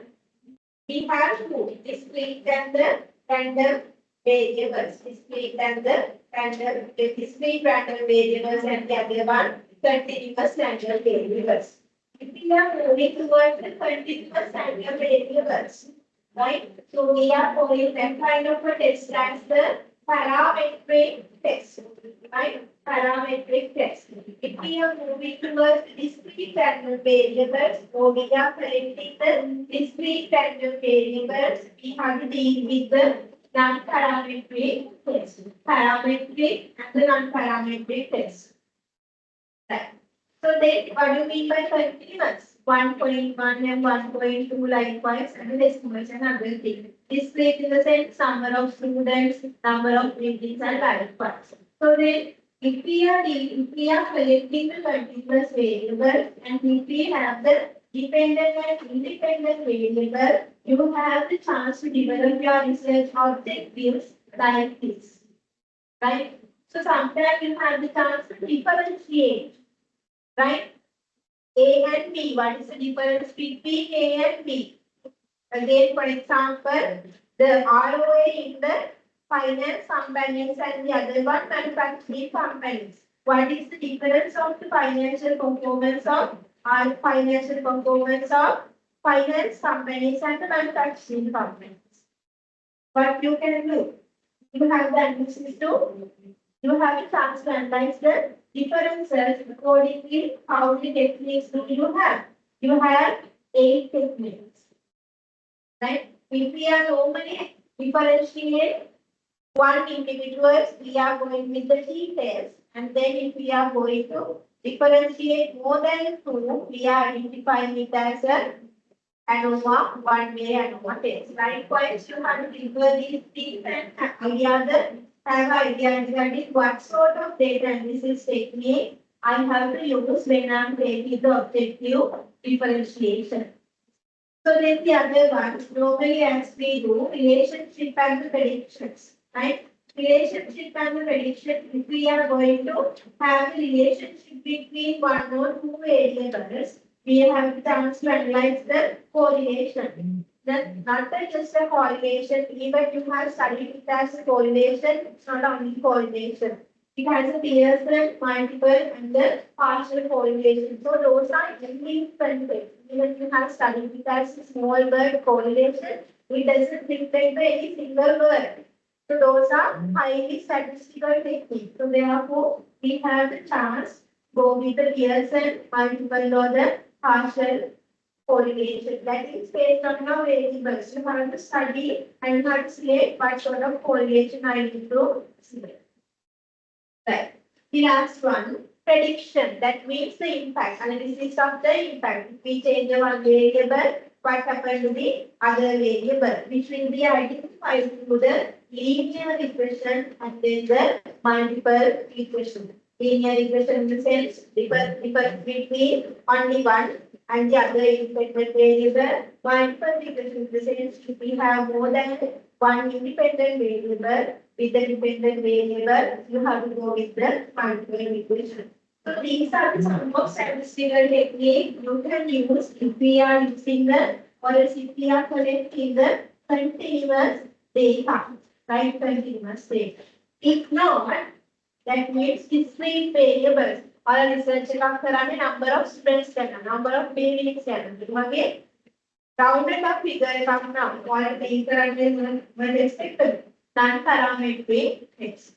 We have two, discrete and the random variables. Discrete and the random, discrete random variables, and the other one continuous random variables. If we are moving towards the continuous random variables, right? So we are calling that kind of a test as the parametric test, right? Parametric test. If we are moving towards discrete random variables, or we are collecting the discrete random variables, we have to deal with the non-parametric test. Parametric and the non-parametric test. Right. So then what do you mean by continuous? 1.1 and 1.2 likewise, and decimals and other things. Discrete in the sense number of students, number of readings, and likewise. So then if we are collecting the continuous variable, and if we have the dependent and independent variable, you have the chance to develop your research objectives like this. Right? So sometimes you have the chance to differentiate. Right? A and B. What is the difference between A and B? Again, for example, the ROA in the finance companies and the other one manufacturing companies. What is the difference of the financial performance of finance companies and the manufacturing companies? What you can do? You have the analysis to. You have a chance to analyze the differences accordingly. How many techniques do you have? You have 8 techniques. Right? If we are normally differentiate one individual, we are going with the details. And then if we are going to differentiate more than 2, we are identifying it as a ANOVA, one-way ANOVA test. Likewise, you have to refer these things and have idea regarding what sort of data analysis technique I have to use when I am taking the objective differentiation. So then the other one, normally as we do, relationship and the predictions, right? Relationship and the prediction, if we are going to have a relationship between 1 or 2 variables, we have the chance to analyze the correlation. Then not just a correlation, even you have studied it as a correlation, it's not only correlation. It has a Pearson, multiple, and the partial correlation. So those are different ways. Even you have studied it as a small word correlation, it doesn't reflect any single word. So those are highly statistical techniques. So therefore, we have the chance to go with the Pearson, multiple, or the partial correlation. That is based on your variables. You have to study and you have to select what sort of correlation I need to select. Right. The last one, prediction. That means the impact. Analysis of the impact. If we change one variable, what happens to the other variable, which will be identified through the linear regression and then the multiple regression. Linear regression in the sense difference between only one and the other independent variable. Multiple regression in the sense if we have more than one independent variable with the dependent variable, you have to go with the multiple regression. So these are some of statistical techniques you can use if we are using the or else if we are collecting the continuous data, right? Continuous data. If not, that means discrete variables. और research का कराने number of students करना, number of variables करना, तो हमें rounded up figure करना और नहीं कराने में expected non-parametric test.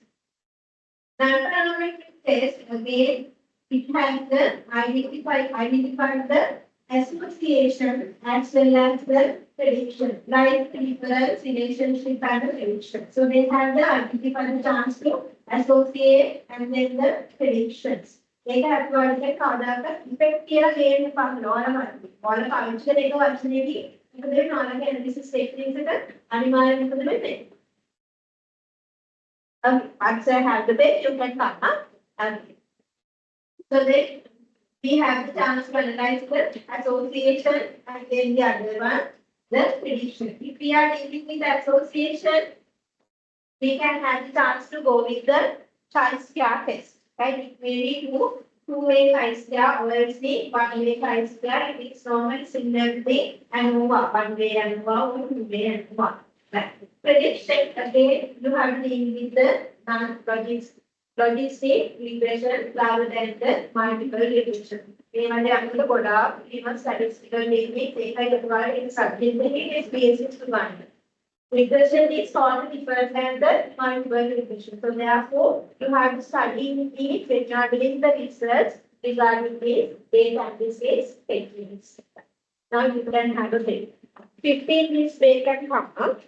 Non-parametric test again, it has the identify the association as well as the prediction, like difference, relationship, and the prediction. So they have the identify the chance to associate and then the predictions. They have to identify the effect here again from all functional data functionality. Then all again this is techniques that animal for the method. Once I have the base, you can come up. So then we have the chance to analyze the association and then the other one, the prediction. If we are dealing with association, we can have the chance to go with the chi-square test. Right? It may be two-way chi-square or else the one-way chi-square. It is normally similar to the ANOVA, one-way ANOVA or two-way ANOVA. Right? Prediction, again, you have to deal with the logistic regression rather than the multiple regression. We must have the product, we must statistical techniques, in subject, it is basic to one. Regression is totally different than the multiple regression. So therefore, you have to study it when you are doing the research regarding this data analysis techniques. Now you can have a break. 15 minutes break can come up.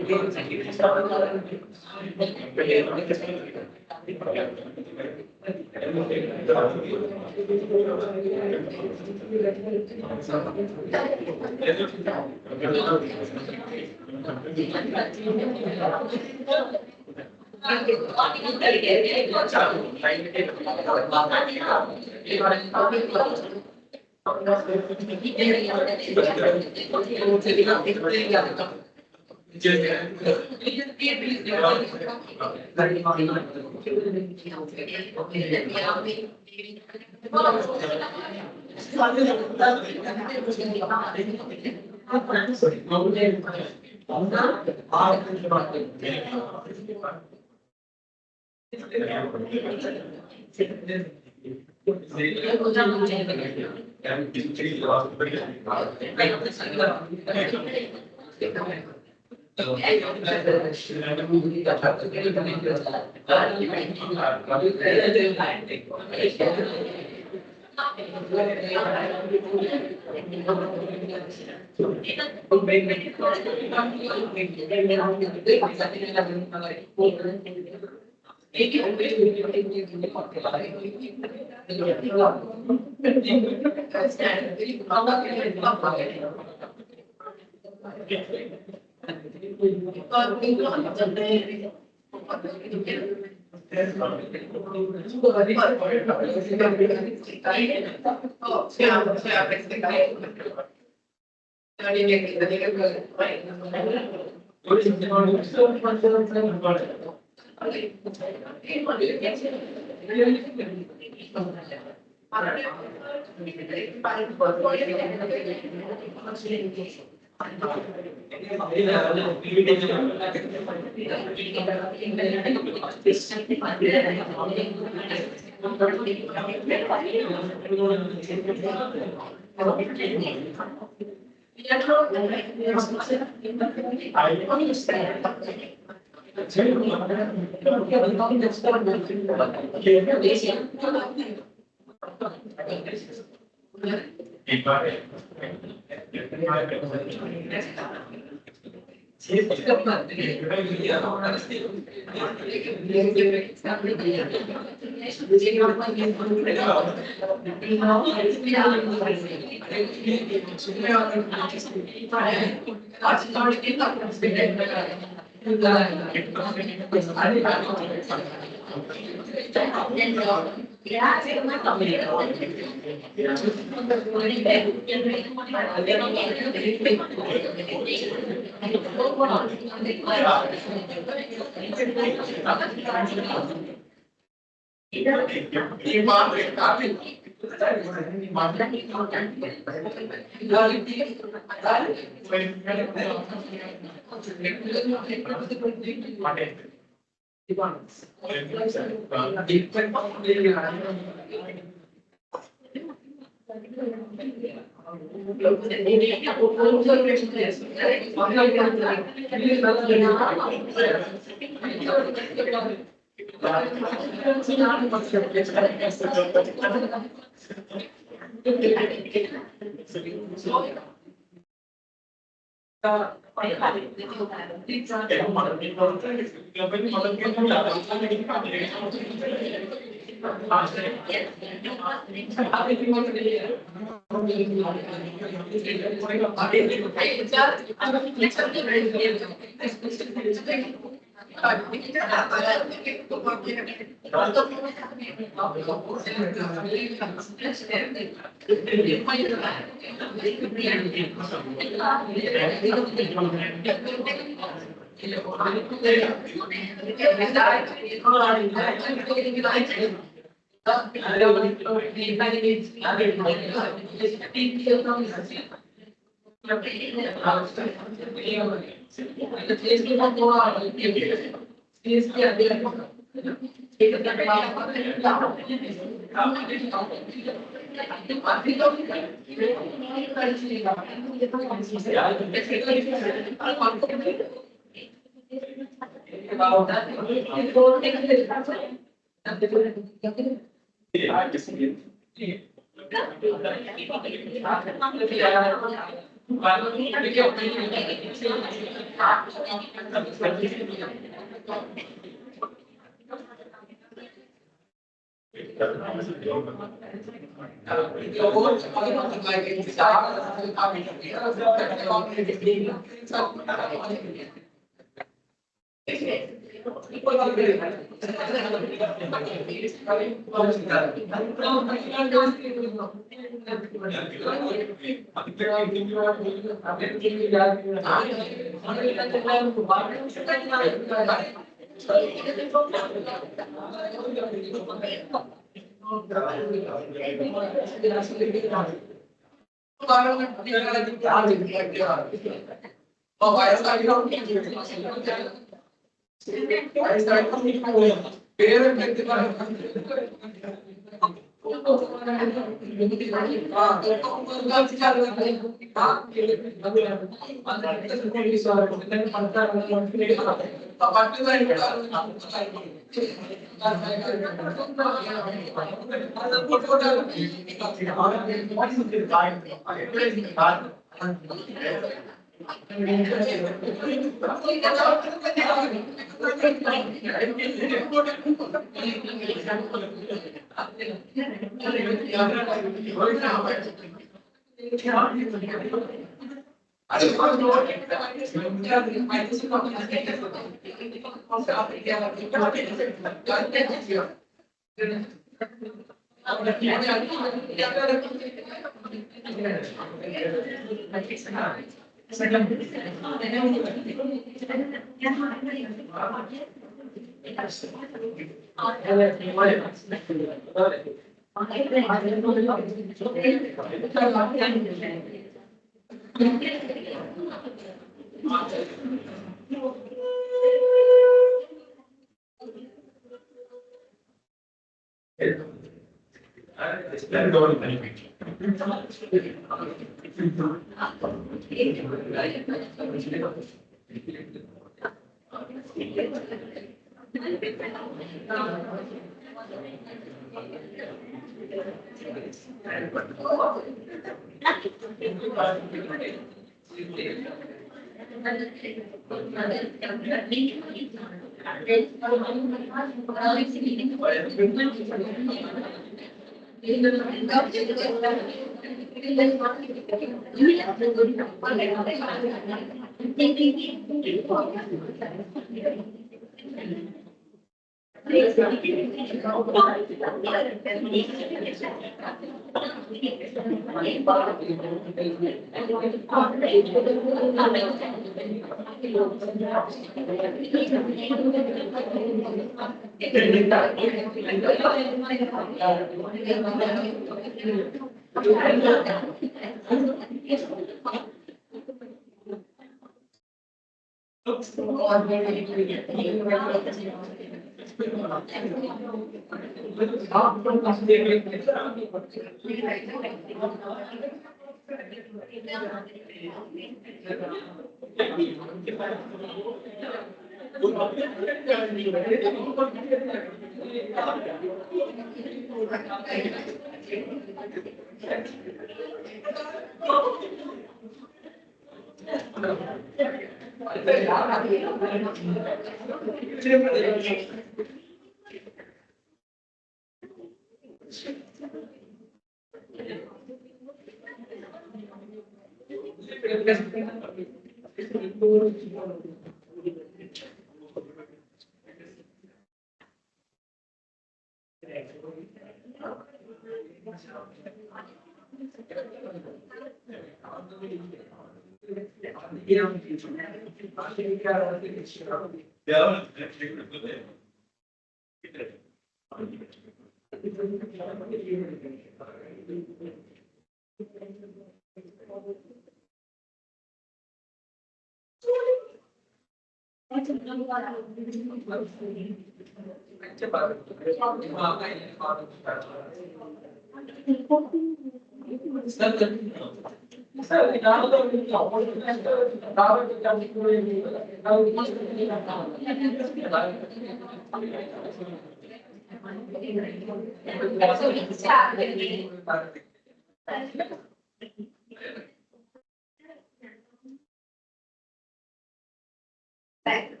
Like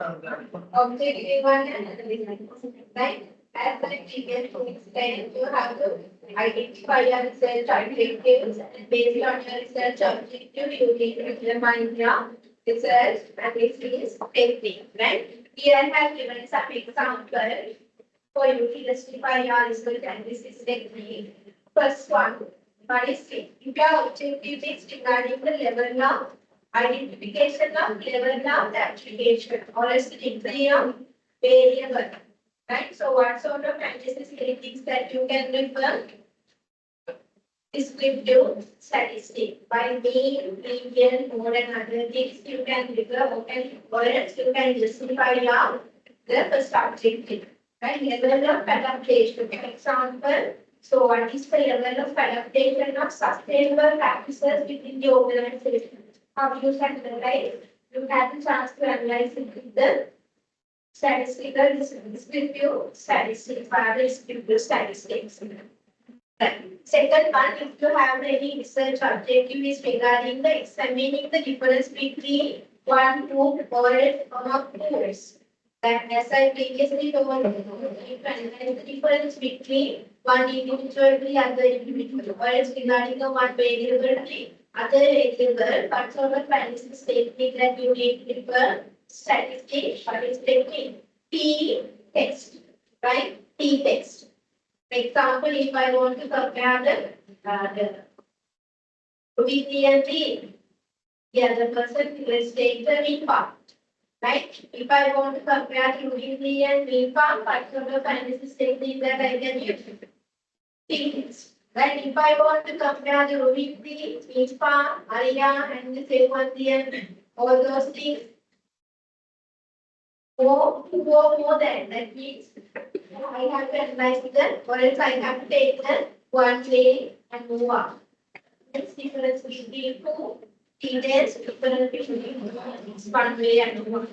objective one and analysis, right? As I previously explained, you have to identify your research objectives, and based on your research objective, you need to determine your research analysis technique, right? Here I have given some examples for you to justify your research analysis technique. First one is if your objective is regarding the level of identification of level of the application or as the degree of variable. Right? So what sort of analysis techniques that you can refer? Descriptive statistics. By mean, median, mode and other things you can refer or else you can justify your the first objective. Right? Level of adaptation. For example, so what is the level of adaptation of sustainable practices within the organization? How you can analyze? You have the chance to analyze it with the statistical descriptive statistics, descriptive statistics. Second one, if you have any research objective is regarding the examining the difference between one, two, or pools. And as I previously told you, you can analyze the difference between one individual to the other individual, or else regarding the one variable to other variable, what sort of analysis technique that you need to refer? Statistics, what is technique? T text, right? T text. For example, if I want to compare the weekly and the other person, let's take the mean part, right? If I want to compare the weekly and mean part, what sort of analysis technique that I can use? T text. Right? If I want to compare the weekly, mean part, area, and the frequency and all those things, more than that means I have to analyze them, or else I have to take them one way and move on. It's difference between two details, difference between one way and move on.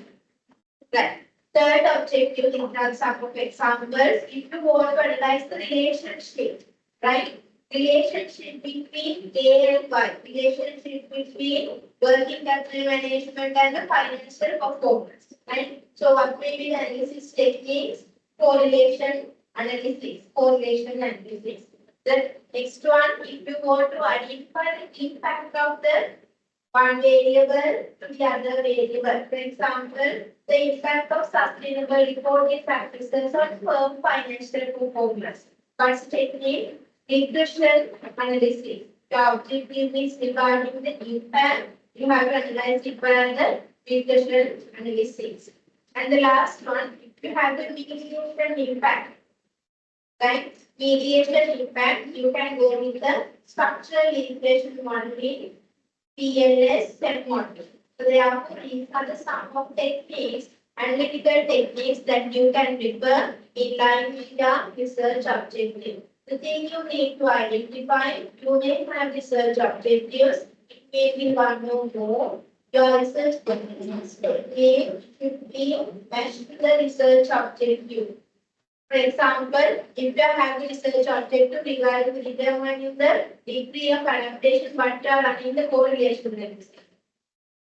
Right. Third objective in terms of examples, if you want to analyze the relationship, right? Relationship between A and Y, relationship between working capital management and the financial performance. Right? So what may be the analysis techniques? Correlation analysis. The next one, if you want to identify the impact of the one variable to the other variable. For example, the impact of sustainable reporting practices on firm financial performance. First technique, regression analysis. The objective is regarding the impact. You have to analyze it by the regression analysis. And the last one, if you have the mediation impact, right? Mediation impact, you can go with the structural integration modeling, PLS step model. So therefore, these are the sum of techniques, analytical techniques that you can refer in line with your research objective. The thing you need to identify, you may have research objectives, it may be one or more. Your research technique should be matched to the research objective. For example, if you have the research objective regarding determining the degree of adaptation, but you are running the correlation analysis.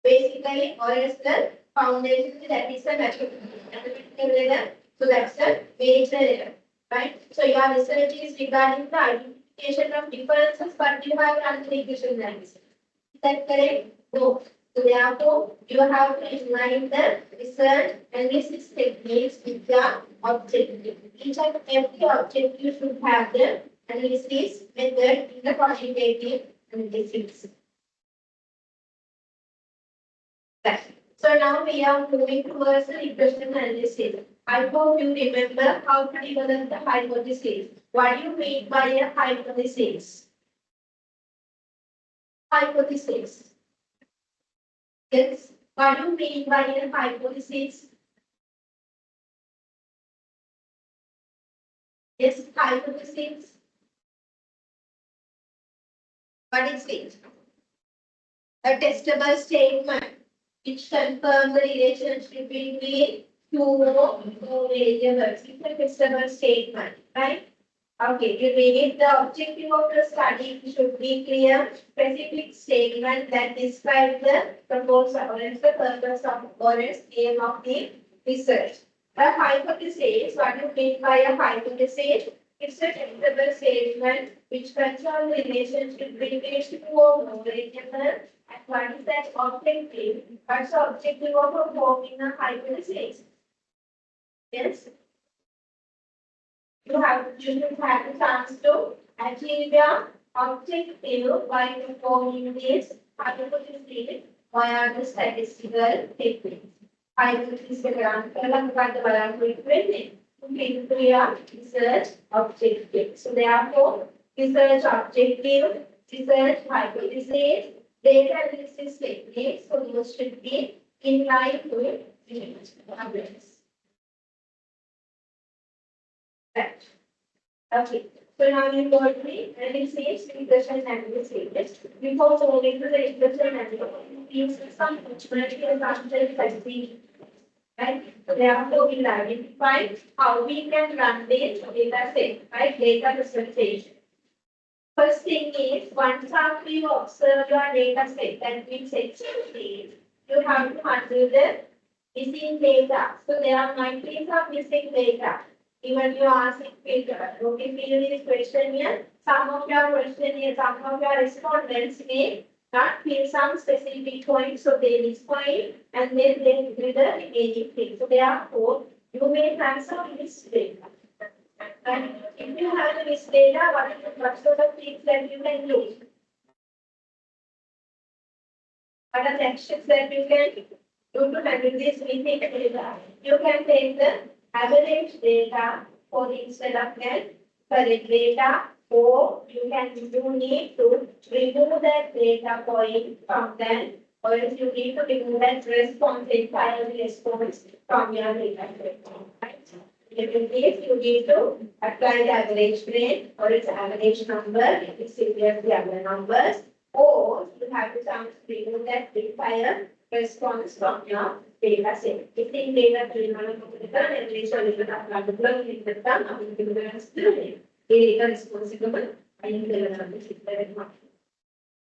Basically, or as the foundation, that is the mathematical layer, so that's the major layer, right? So your research is regarding the identification of differences, but you have run the regression analysis. Is that correct? No. So therefore, you have to align the research analysis techniques with the objective. Each and every objective should have the analysis method in the quantitative analysis. Right. So now we are moving towards the regression analysis. I hope you remember how to develop the hypothesis. What do you mean by a hypothesis? Hypothesis. Yes. What do you mean by a hypothesis? Yes, hypothesis. What is it? A testable statement which confirms the relationship between two variables. It's a testable statement, right? Okay, you read the objective of the study should be clear, specific statement that describe the proposal or else the purpose of or else aim of the research. A hypothesis, what you mean by a hypothesis? It's a technical statement which concerns the relationship between two or more variables. And what is that objective? What's the objective of forming a hypothesis? Yes. You should have the chance to achieve your objective by performing this hypothesis via the statistical techniques. Hypothesis into your research objective. So therefore, research objective, research hypothesis, data analysis techniques. So those should be in line with research. Right. Okay. So now you told me analysis, regression analysis. Before moving to the regression analysis, we use some functionality assumptions that we right. So therefore we'll identify how we can run this data set, right? Data presentation. First thing is once after you observe your data set, that means XML, you have to handle the missing data. So there might be some missing data. Even you are asking filter, okay, fill this question here. Some of your question here, some of your respondents may not fill some specific points, so they disappoint and then they do the remaining thing. So therefore, you may have some missed data. And if you have the missed data, what sort of things that you can do? What are the actions that you can do to handle this missing data? You can take the average data for instead of that correct data, or you need to remove that data point from that, or else you need to remove that response, entire response from your data set. Right? In case you need to apply the average grade or its average number, if it's similar to the other numbers, or you have to remove that entire response from your data set. If the data responsible,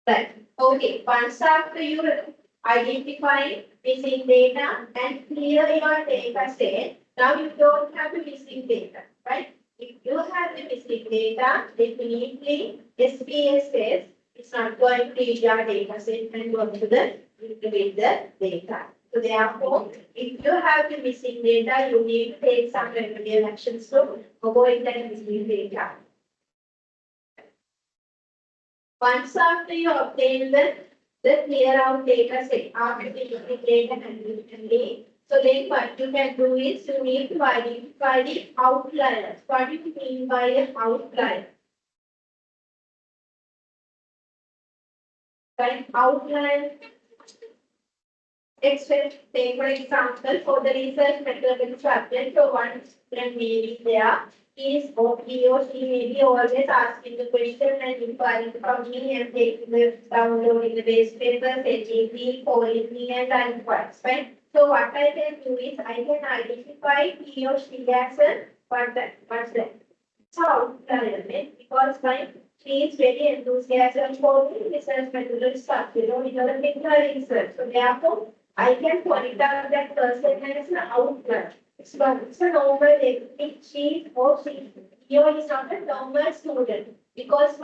right. Okay, once after you identify missing data and clear your data set, now you don't have the missing data, right? If you have the missing data, definitely SPSS is not going to read your data set and go to the with the data. So therefore, if you have the missing data, you need to take some remedial actions to avoid that missing data. Once after you obtain the clear out data set, after the missing data and so then what you can do is you need to identify the outliers. What do you mean by an outlier? By outlier, take for example, for the research methodology subject, so one student may be there, he or she may be always asking the question and inquiring from me and taking the downloading the base papers, HEP, polling and inquiries, right? So what I can do is I can identify he or she as a what's that? So outlier, because she is very enthusiastic for the research methodology stuff, it doesn't take her research. So therefore, I can point out that person as an outlier. It's a normal everything. He or she is not a normal student because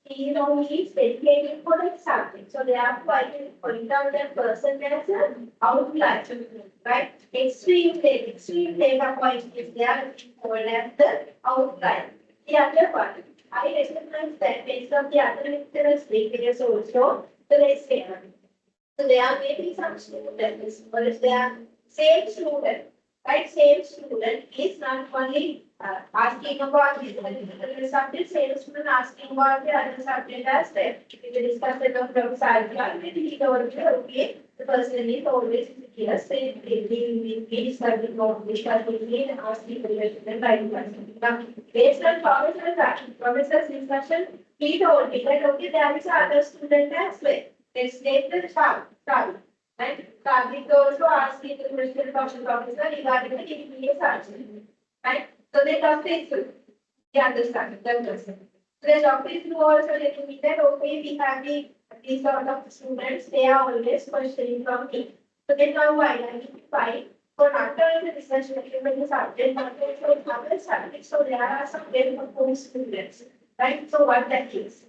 he or he is dedicated for the subject. So therefore, I can point out that person as an outlier. Right? Extreme data point is there called as the outlier. The other one, I recognize that based on the other lecturers' behaviors also, the less fair. So there may be some students, or if they are same student, right? Same student is not only asking about this particular subject, same student asking about the other subject as well. If we discuss the Dr. Sarkar, maybe he told me, okay, the person is always here, saying, we discussing about discussing and asking the question and writing question. Now, based on professor's discussion, he told me that, okay, there is other student as well. Let's take the child. And Karthik also asking the question from the professor regarding the EPS answer. Right? So they come this way. You understand? That person. So the topic is also letting me that okay, we have these sort of students, they are always questioning from me. So then now I identify for not only the research material subject, but also other subjects. So there are some very performing students, right? So what that is?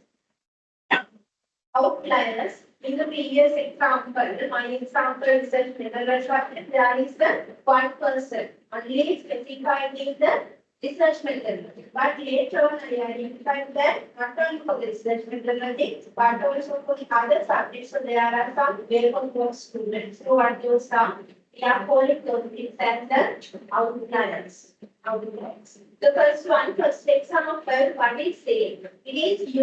Outliers. In the previous example, my example research methodology, there is the one person only specified in the research methodology. But later on, I identified that not only for the research methodology, but also for the other subjects. So there are some well-performed students. So what those are? We are calling those things as the outliers. Outliers. The first example, what is saying? It is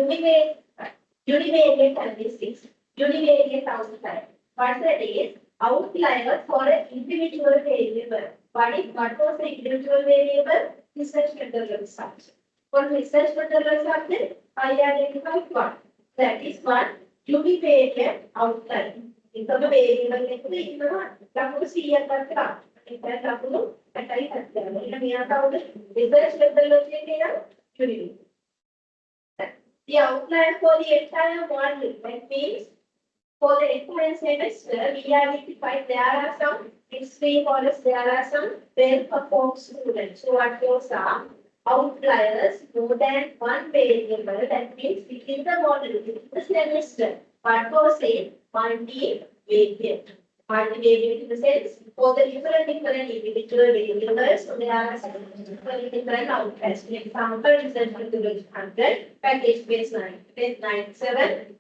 univariate statistics, univariate outlier. What that is? Outlier for an individual variable. What was the individual variable? Research methodology subject. For research methodology subject, I identified one. That is one univariate outlier. Because the variable is the C and the research methodology univariate. The outline for the entire model. That means for the entire semester, we identified there are some extreme orders, there are some well-performed students. So what those are? Outliers more than one variable. That means within the model, within the semester. What goes in? Multivariate. Multivariate in the sense for the different individual variables, so there are some different outliers. For example, research methodology 100, package base 97,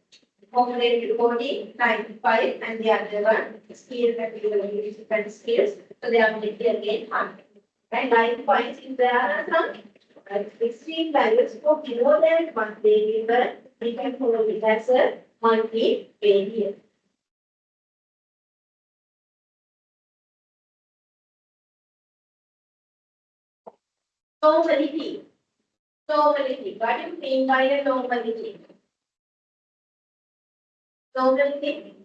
formulated 40, 95, and the other one, skill methodology, different skills. So they are maybe again 100. And 9 points, if there are some extreme values for more than one variable, we can follow it as a multivariate. Normality. Normality. What do you mean by a normality? Normality.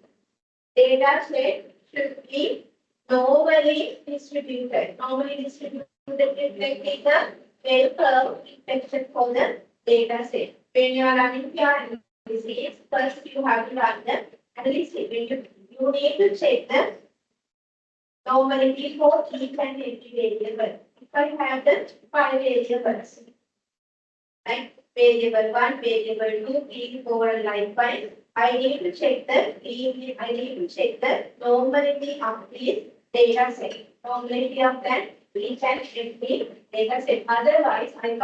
Data set should be normally distributed. Normally distributed reflecting the bell curve reflection for the data set. When you are running your analysis, first you have to run the analysis. When you need to check the normality for each and every variable. If I have the 5 variables, like variable 1, variable 2, 3, 4, and likewise, I need to check the normality of this data set. Normality of that each and every data set. Otherwise, I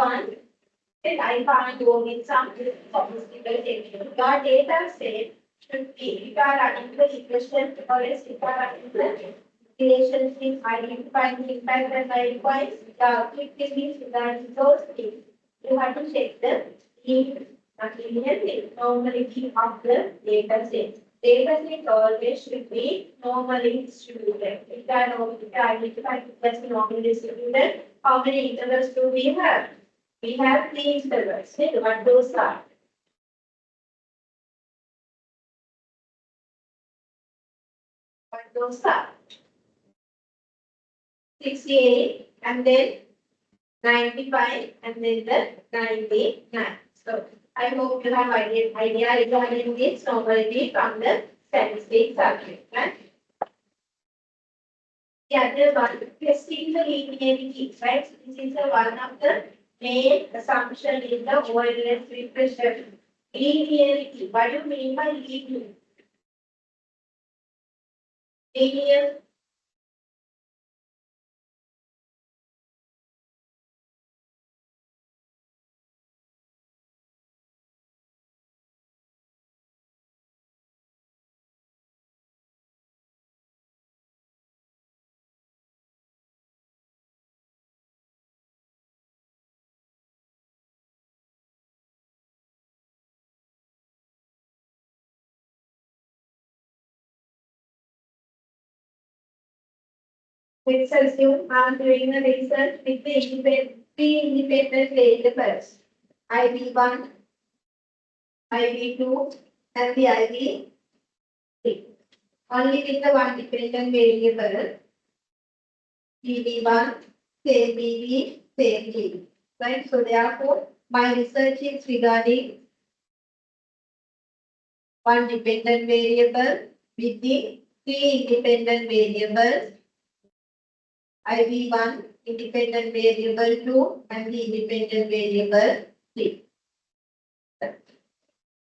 can't go with some statistical technique. Your data set should be, if you are running the equation, or else if you are running the relationship, identifying the impact, and likewise, quick techniques regarding those things. You have to check the normality of the data set. Data set always should be normally distributed. If you identify that's normally distributed, how many intervals do we have? We have 3 intervals. What those are? What those are? 68 and then 95 and then the 99. So I hope you have idea regarding this normality from the statistics subject. Right? The other one, testing the linearity, right? So this is one of the main assumption in the OLS refresher. Linearity. What do you mean by linear? Linear. Let's assume I'm doing a research with the three independent variables, IV1, IV2, and the IV3. Only with the one dependent variable, BB1, say BB, say BB. right? So therefore, my research is regarding one dependent variable with the three independent variables, IV1 independent variable 2 and the independent variable 3.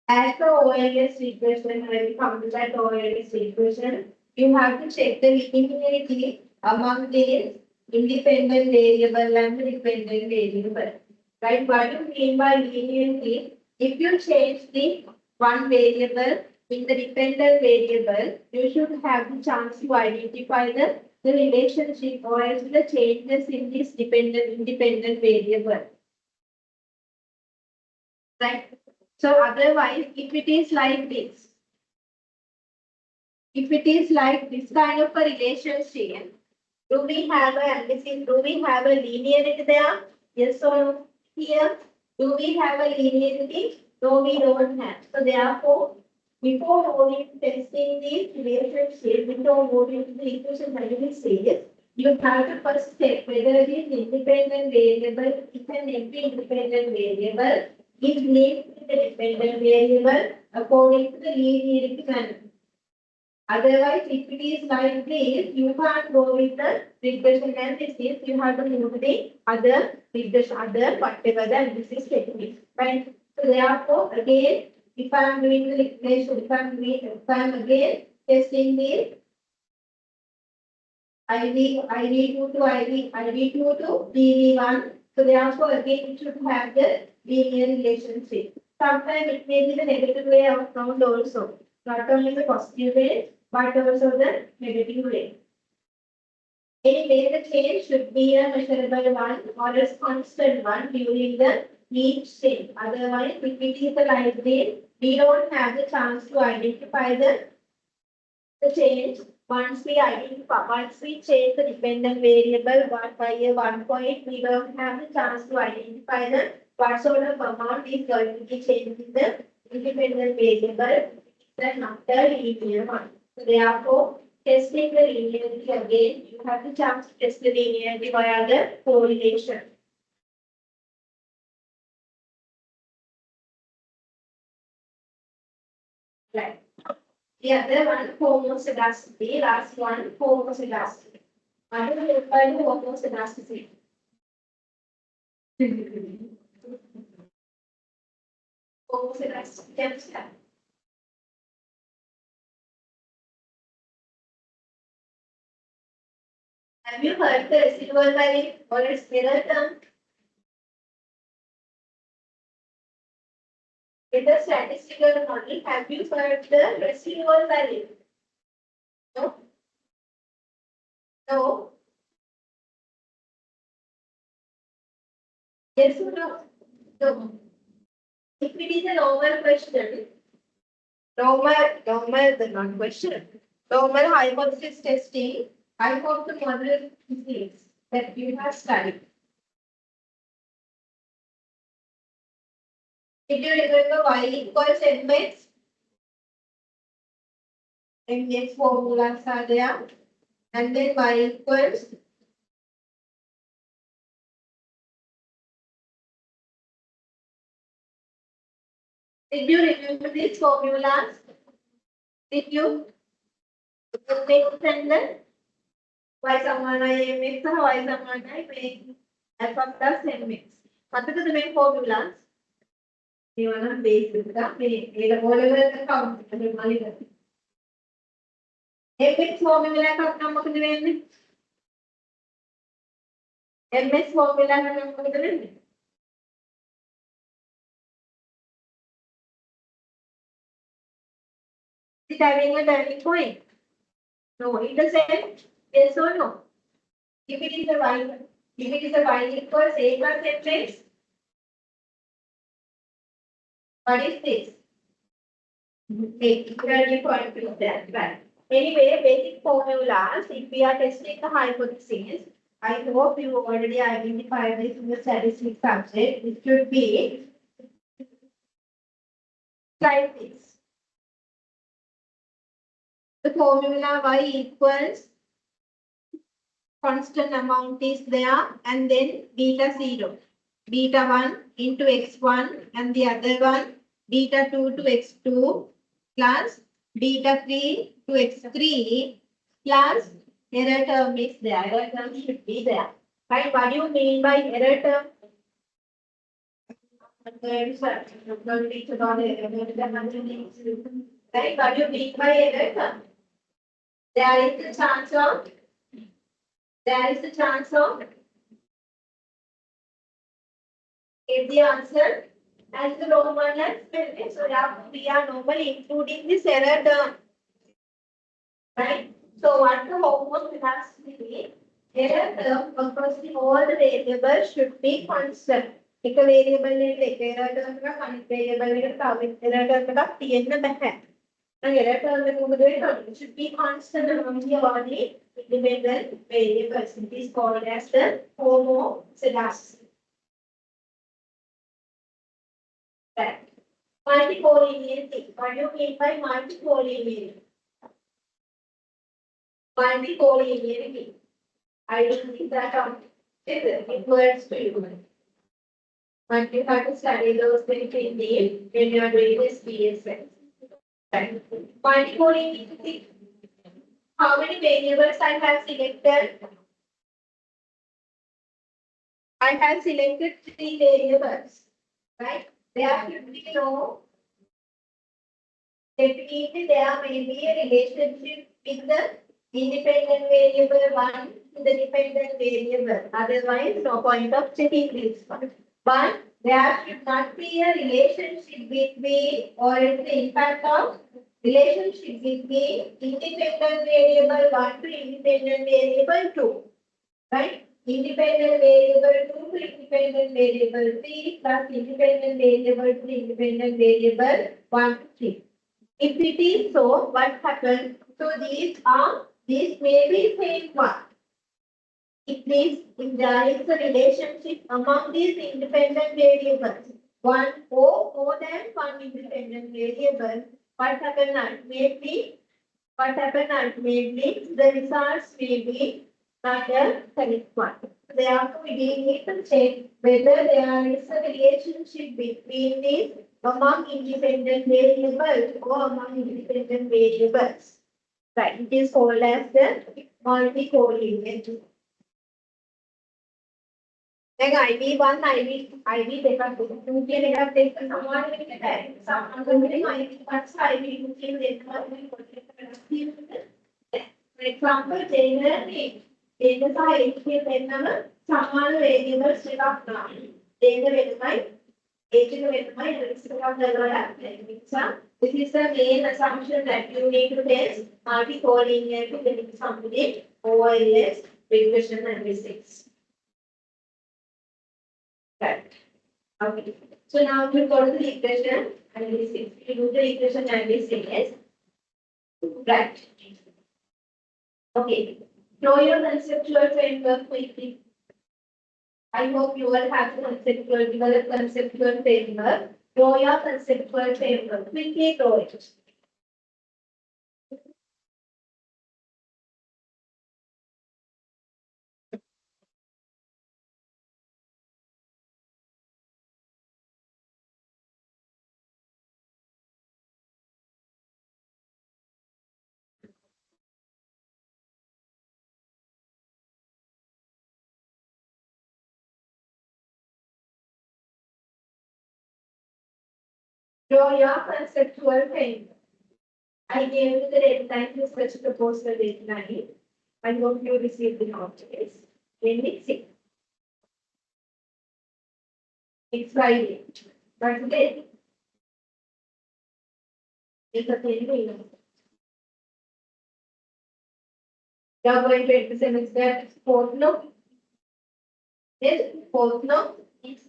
As the OLS equation, when we come to that OLS equation, you have to check the linearity among these independent variable and dependent variable. Right? What do you mean by linearity? If you change the one variable in the dependent variable, you should have the chance to identify the relationship or else the changes in this independent variable. Right? So otherwise, if it is like this, if it is like this kind of a relationship, do we have a linearity there? Yes or no? Here, do we have a linearity? No, we don't have. So therefore, before moving to testing the relationship, before moving to the equation analysis, you have to first check whether it is independent variable, if an every independent variable is linked to the dependent variable according to the linearity manner. Otherwise, if it is like this, you can't go with the regression analysis. You have to move to the other regression, whatever the analysis technique. Right? So therefore, again, if I am doing the regression, if I am again testing the IV2 to IV2 to DV1. So therefore, again, it should have the linear relationship. Sometimes it may be the negative way of count also. Not only the positive way, but also the negative way. Anyway, the change should be a measurable one or a constant one during the each stage. Otherwise, if it is a light day, we don't have the chance to identify the change. Once we change the dependent variable by a 1 point, we don't have the chance to identify the what sort of amount is going to be changed in the independent variable. Then not the linear one. So therefore, testing the linearity again, you have the chance to test the linearity via the correlation. Right. The other one, homoscedasticity. Last one, homoscedasticity. What do you mean by homoscedasticity? Homoscedasticity, understand? Have you heard the residual value or its mirror term? In the statistical model, have you heard the residual value? No? No? Yes or no? No. If it is a normal question, not question, normal hypothesis testing, I hope the model is that you have studied. If you remember y equals mx, mx formulas are there, and then y equals did you remember these formulas? Did you? Mx and then y සමානයි mx සහ y සමානයි මේ alpha plus mx. මතකද මේ formulas? මේවා නම් basic එක මේ ඒක ඕලෙවල් එක කවුන්ට් එක මලිද? mx formula එකක් නම් මොකද වෙන්නේ? mx formula එක නම් මොකද වෙන්නේ? Is it having a turning point? No, it doesn't. Yes or no? If it is a y equals a plus mx, what is this? Turning point is that, right? Anyway, basic formulas, if we are testing the hypothesis, I hope you already identified this in the statistics subject. It should be like this. The formula y equals constant amount is there and then beta 0. beta 1 into x1 and the other one beta 2 to x2 plus beta 3 to x3 plus error term is there. Error term should be there. Right? What do you mean by error term? Right? What do you mean by error term? There is a chance of if the answer as the wrong one as well. So therefore we are normally including this error term. Right? So what the homework has to be error term across the all the variables should be constant. एक variable එක error term එකක් අනිත් variable එකට තව error term එකක් තියෙන්න බෑ. And error term එක මොකද වෙන්නේ? It should be constant among the all the independent variables. It is called as the homomosaic. Right. Multicollinearity. What do you mean by multicollinearity? Multicollinearity. I don't think that it works to you. But you have to study those things in deep when you are doing this BSAA. Right. Multicollinearity. How many variables I have selected? I have selected 3 variables. Right? There should be no. Definitely, there may be a relationship with the independent variable 1 to the dependent variable. Otherwise, no point of checking this one. But there should not be a relationship between or the impact of relationship between independent variable 1 to independent variable 2. Right? Independent variable 2 to independent variable 3 plus independent variable to independent variable 1 to 3. If it is so, what happens? So these may be same one. It means if there is a relationship among these independent variables, one or more than one independent variable, what happens ultimately? The results may be not a correct one. Therefore, we need to check whether there is a relationship between these among independent variables or among independent variables. Right, it is called as the multicollinearity. දැන් IV1 IV දෙකක් තුන් කියන එකත් එක්ක සමාන වෙන්න බෑ. සමාන වෙන්නේ IV1 IV2 කියන දෙකම for example generally data සහ H කියන දෙන්නම සමාන variables එකක් නාමයි. data වෙනමයි H එක වෙනමයි risk එකක් ගලවලා this is the main assumption that you need to test multicollinearity when it comes to the OLS regression analysis. Right. Okay. So now we go to the regression analysis. We do the regression analysis. Right. Okay. Draw your conceptual framework quickly. I hope you all have develop conceptual framework. Draw your conceptual framework. Quickly draw it. Draw your conceptual framework. I gave you the deadline to such proposal deadline. I hope you received the notice. When it's it. It's Friday. But today, it's a day. You are going to examine is that fourth no? Yes, fourth no? Yes.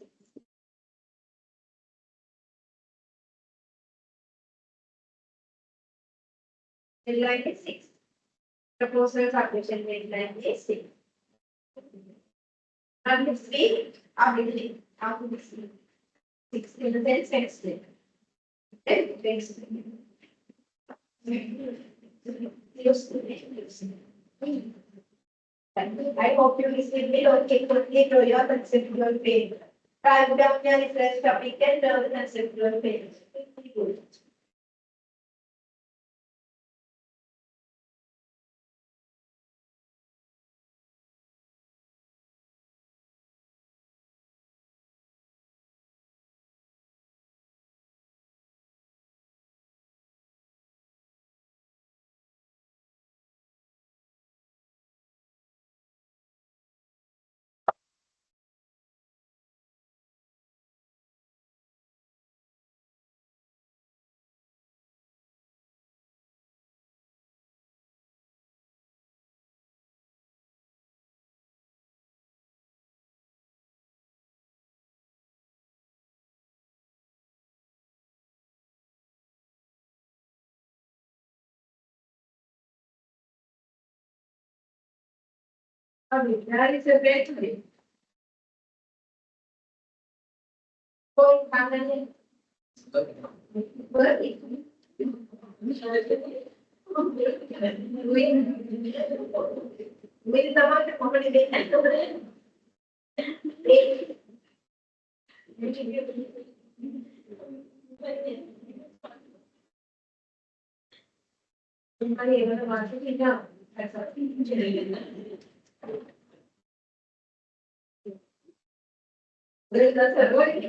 Deadline is 6. Proposal submission deadline is 6. And this week, after this week, 6 in the sense next week. Then next week. I hope you receive me or take your conceptual framework. Write down your research topic and draw the conceptual page. That is a great thing. So, with the community.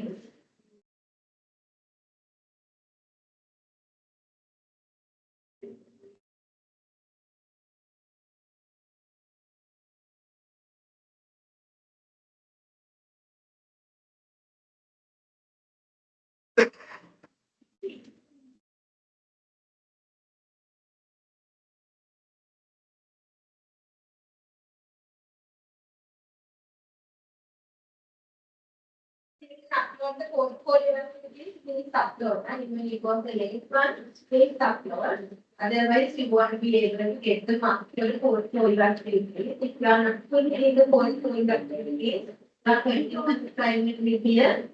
Upload the portfolio, please upload. And when you go to the next one, please upload. Otherwise, you won't be able to get the mark your portfolio activities. If you are not fulfilling the portfolio activities, not going to assignment will be a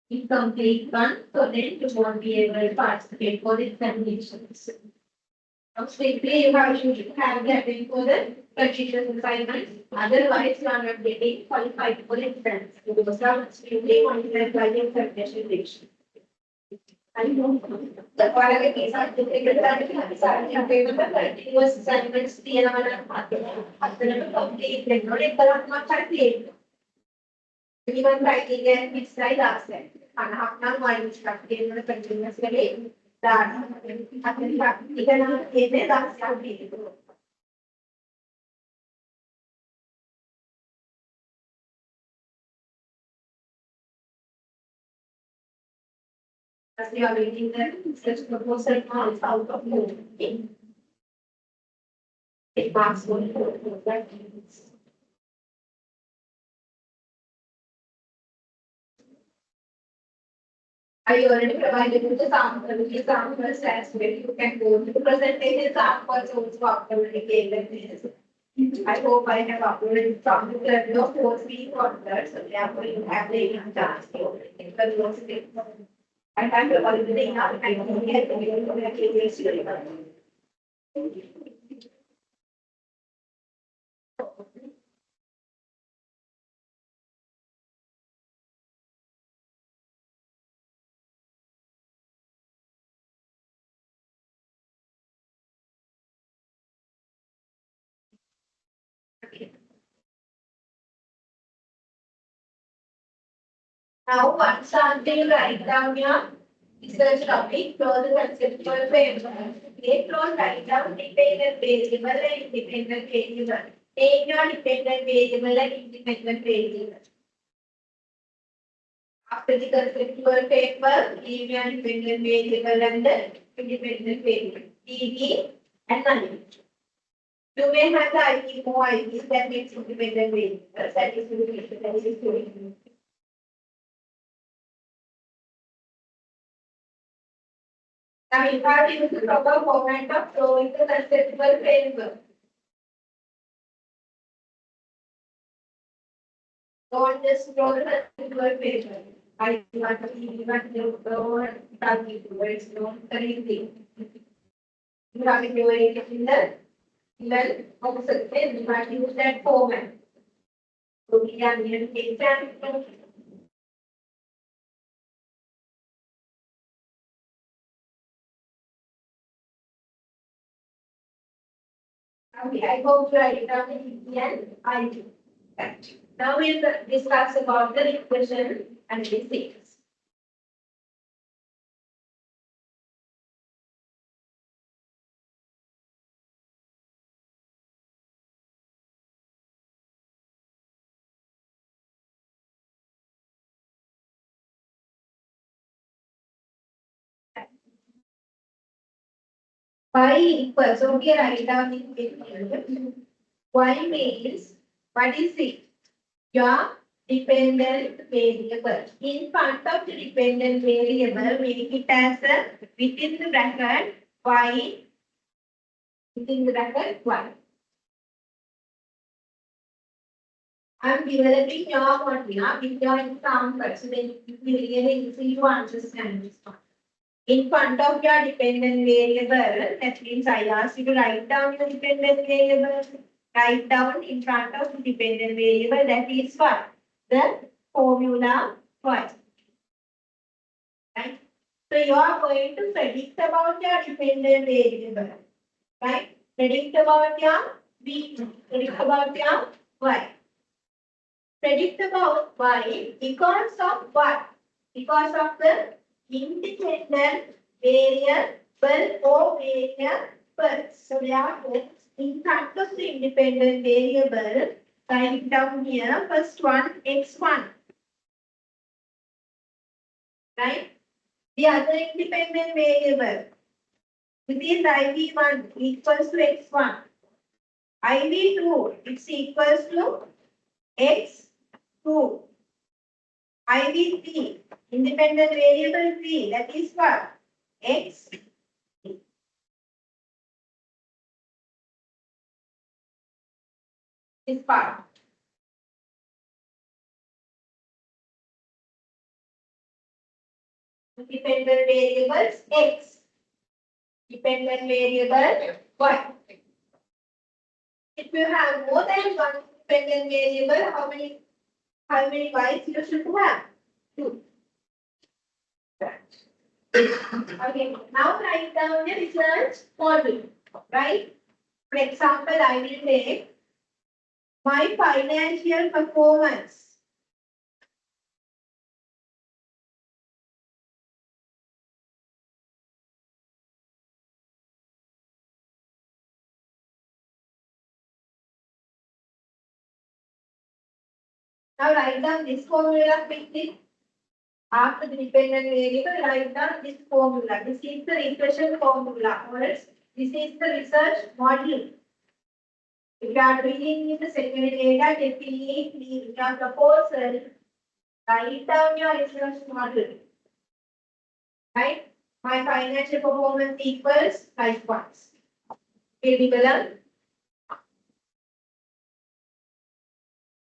incomplete one. So then you won't be able to participate for the examinations. Simply, you have to have that for the practitioner assignments. Otherwise, you are not getting qualified for exams. Because now it's really monitored by the examination. I know. The quality is not difficult. Continuous assignments, the complete. Even writing and it's like last time. And half an hour instructing the continuous way. That I can have even a that's how we do. As we are reading them, such proposal marks out of moving. It marks one for that. I already provided you the samples as well. You can go to the presentation samples also after the this. I hope I have uploaded from the third or fourth week onwards, so therefore you have the chance to I have already now I can get the Now, once until write down your research topic, close the conceptual paper. Later on, write down dependent variable and independent variable. Take your dependent variable and independent variable. After the conceptual paper, leave your dependent variable and the independent variable. DB and null. You may have the IP more IPs that makes independent variables. That is doing. Now, in part, use the proper format of showing the conceptual framework. Don't just draw the conceptual framework. I want to see what you draw and target towards anything. You have to do it in the opposite way. You might use that format. So, we are here to example. Okay, I hope you write it down in the end. I do. Right. Now we'll discuss about the regression analysis. Y equals, so here write down in big. Y means, what is it? Your dependent variable. In front of the dependent variable, make it as a within the bracket y, within the bracket y. I'm developing your formula with your example, so then it will really easy to understand this one. In front of your dependent variable, that means I ask you to write down your dependent variable. Write down in front of the dependent variable, that is what? The formula y. Right? So you are going to predict about your dependent variable. Right? Predict about your v, predict about your y. Predict about y because of what? Because of the independent variable or variables. So therefore, in front of the independent variable, write down here first one x1. Right? The other independent variable, which is IV1 equals to x1. IV2 it's equals to x2. IV3 independent variable 3, that is what? X. This part. Dependent variables x. Dependent variable y. If you have more than one dependent variable, how many y's you should have? 2. Okay, now write down the research model. Right? For example, I will take my financial performance. Now write down this formula quickly. After the dependent variable, write down this formula. This is the regression formula, or else this is the research model. If you are doing in the secondary data, definitely your proposal, write down your research model. Right? My financial performance equals like what? Variable.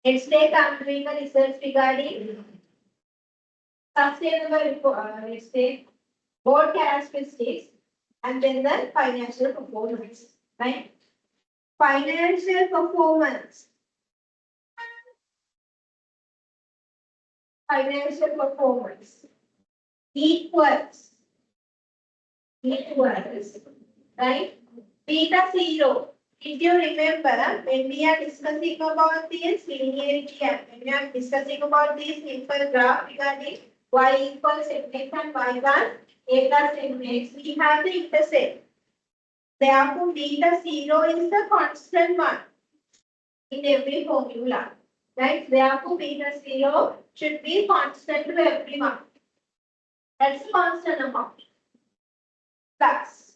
Let's take I'm doing a research regarding sustainable, let's say, board characteristics and then the financial performance. Right? Financial performance. Financial performance equals, right? Beta 0. If you remember, when we are discussing about this linearity and when we are discussing about this simple graph regarding y equals mx and y1, a plus mx, we have the intercept. Therefore, beta 0 is the constant one in every formula. Right? Therefore, beta 0 should be constant to everyone. That's the constant amount. Plus.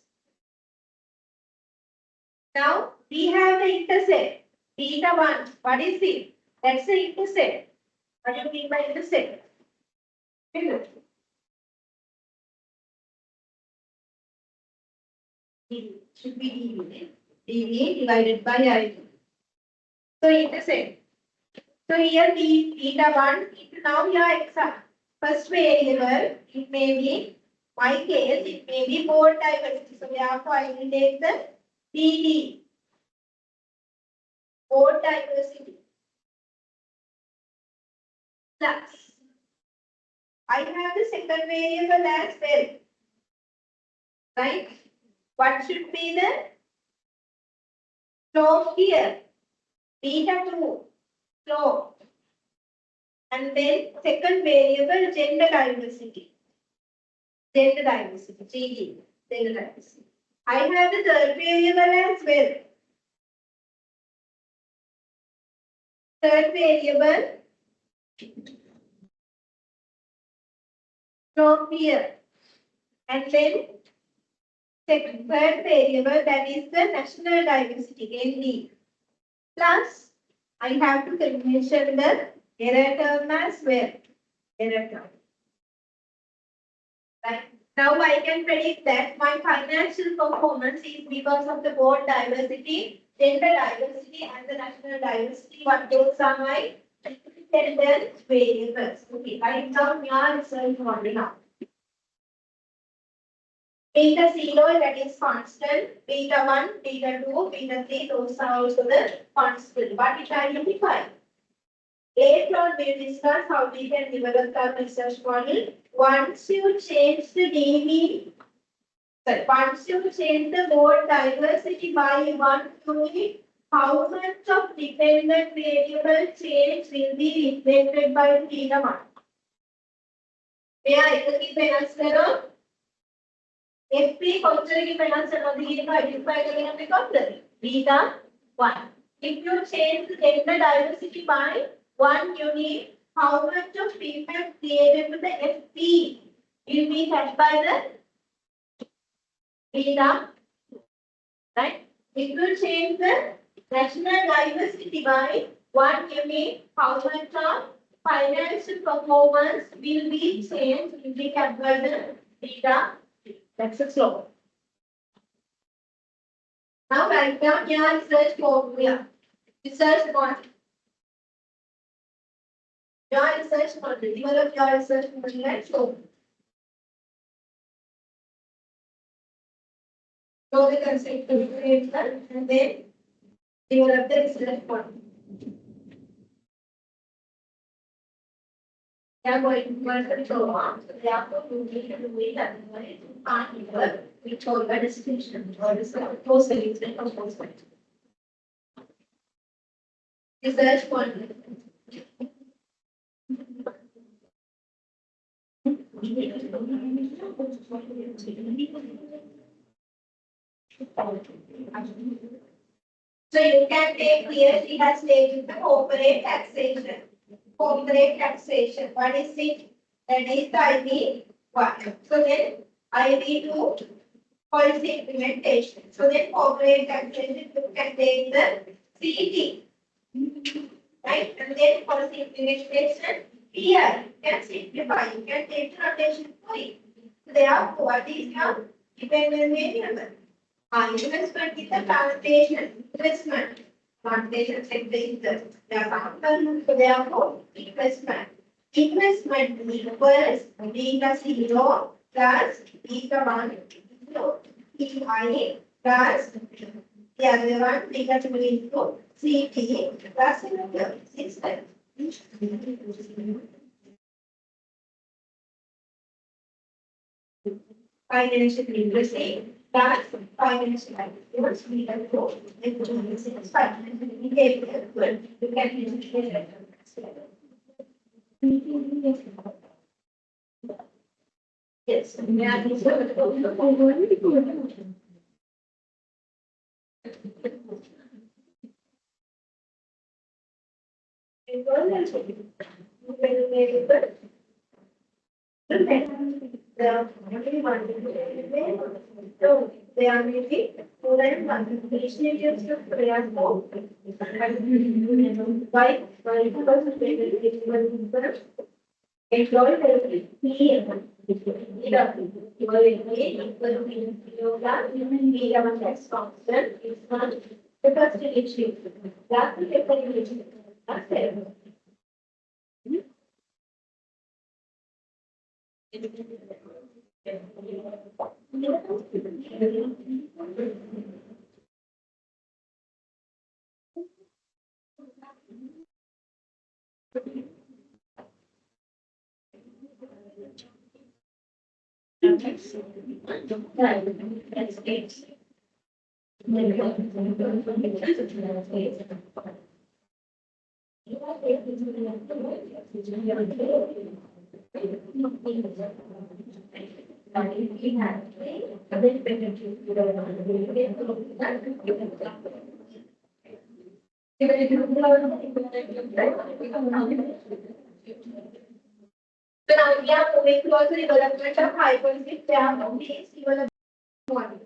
Now, we have the intercept. Beta 1. What is it? That's the intercept. What do you mean by intercept? It should be dV divided by I. So, intercept. So, here beta 1. Now, here exam. First variable, it may be, my case, it may be board diversity. So, therefore, I will take the DD. Board diversity. Plus. I have the second variable as well. Right? What should be the Flow here. Beta 2. Flow. And then second variable, gender diversity. Gender diversity. GD. Gender diversity. I have the third variable as well. Third variable. Flow here. And then third variable, that is the national diversity, ND. Plus, I have to mention the error term as well. Error term. Right. Now I can predict that my financial performance is because of the board diversity, gender diversity, and the national diversity. What those are my independent variables. Okay, write down your research model now. Beta 0, that is constant. Beta 1, beta 2, beta 3, those are also the constant. But it identifies. Later on, we will discuss how we can develop our research model. Once you change the DV, once you change the board diversity by 1 unit, how much of dependent variable change will be reflected by beta 1? May I keep an answer? FP considering penalty on the identify because beta 1. If you change the gender diversity by 1 unit, how much of impact created with the FP will be had by the beta, right? If you change the national diversity by 1 unit, how much of financial performance will be changed, will be had by the beta? That's the slope. Now write down your research formula. Research model. Your research model. Develop your research model and show. Show the concept of the and then develop the research model. They are going to work the program. Therefore, you need to wait otherwise you can't work with all the destination or the close solution of those points. Research model. So you can take here, she has taken the corporate taxation. Corporate taxation. What is it? That is the ID 1. So then ID 2 policy implementation. So then corporate taxation you can take the CET. Right? And then policy implementation here you can simplify. You can take the notation for it. So therefore, what is your dependent variable? Investment in the plantation. Investment. Plantation sector is the account. So therefore, investment. Investment equals beta 0 plus beta 1 into PI plus the other one beta 2 into CT plus another system. Financial literacy plus financial activities beta 2 into financial behavior. You can use it. Yes. They are making so then initiatives to prayer for why employee therapy constant is not the first initiative. That's the second initiative. That's it. That's it. So now we are moving towards the development of hyperspace dam means you will want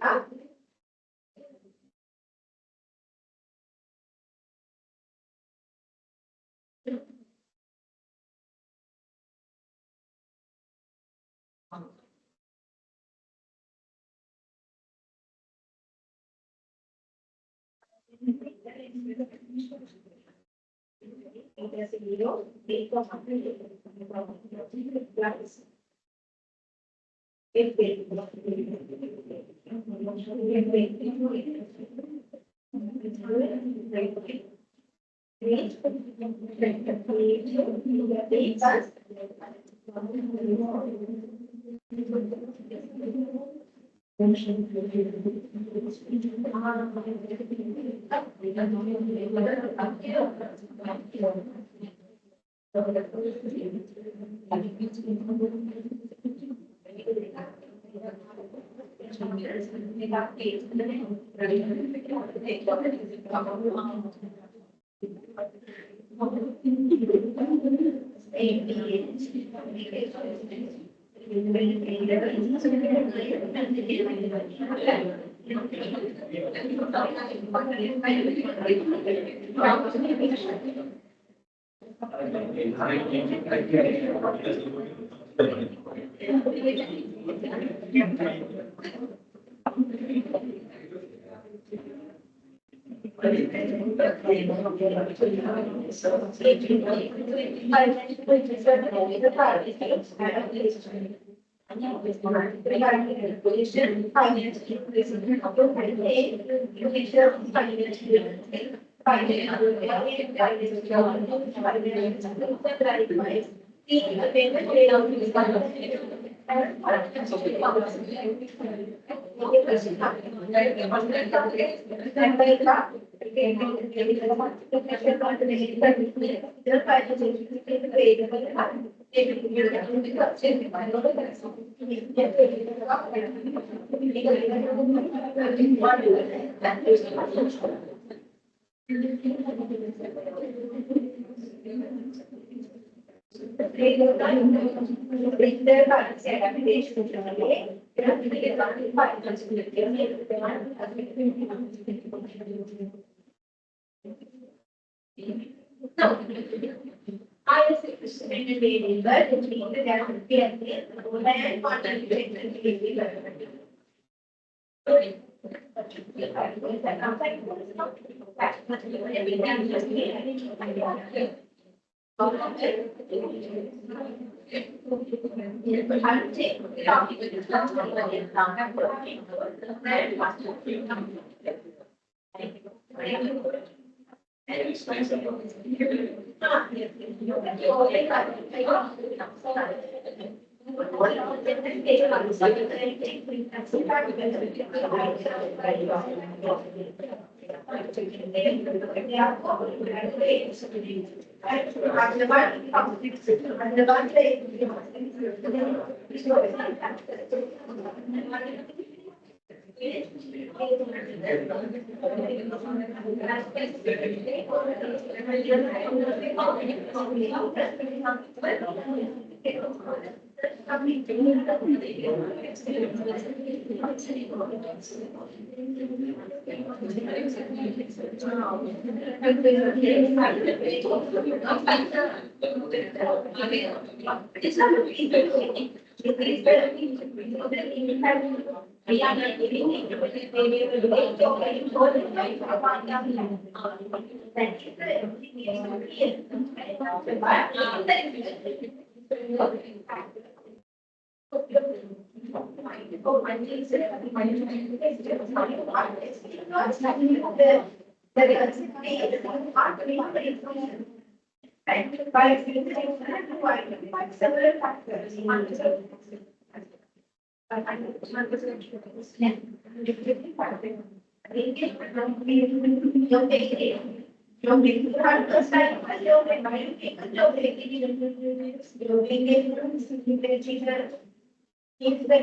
If the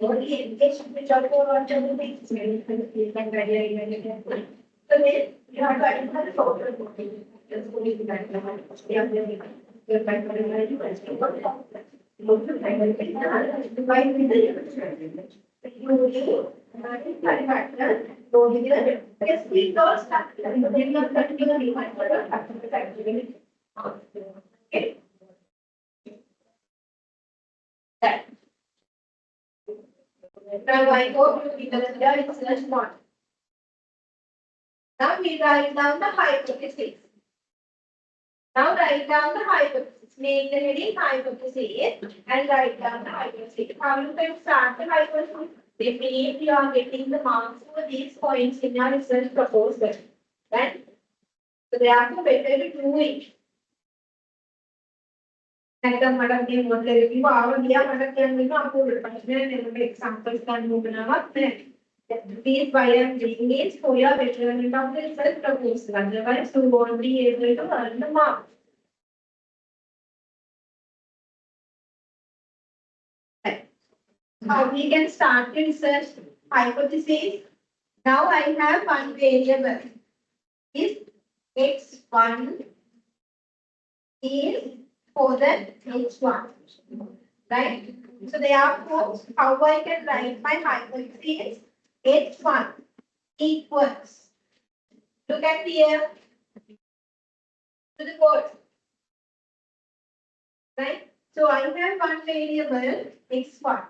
only education which are for one of the things, so then you have to identify the software. Just go to okay. Now I hope you understand it's much more. Now we write down the hypothesis. Now write down the hypothesis. Make the heading hypothesis and write down the hypothesis. How you can start the hypothesis? Definitely you are getting the marks for these points in your research proposal. Right? So therefore better to do it. නැත්නම් මට මේ model එක කිව්වා ආව ගියා මට කියන්න වෙනවා අපෝ ප්‍රශ්නේ නෙමෙයි එක්සැම්පල්ස් ගන්න ඕනවත් නැහැ. Please why I am doing this for your betterment of the research proposal. Otherwise you won't be able to earn the marks. How we can start the research hypothesis. Now I have one variable. Is x1 is for the h1, right? So therefore, how I can write my hypothesis? H1 equals. Look at here to the board, right? So I have one variable x1,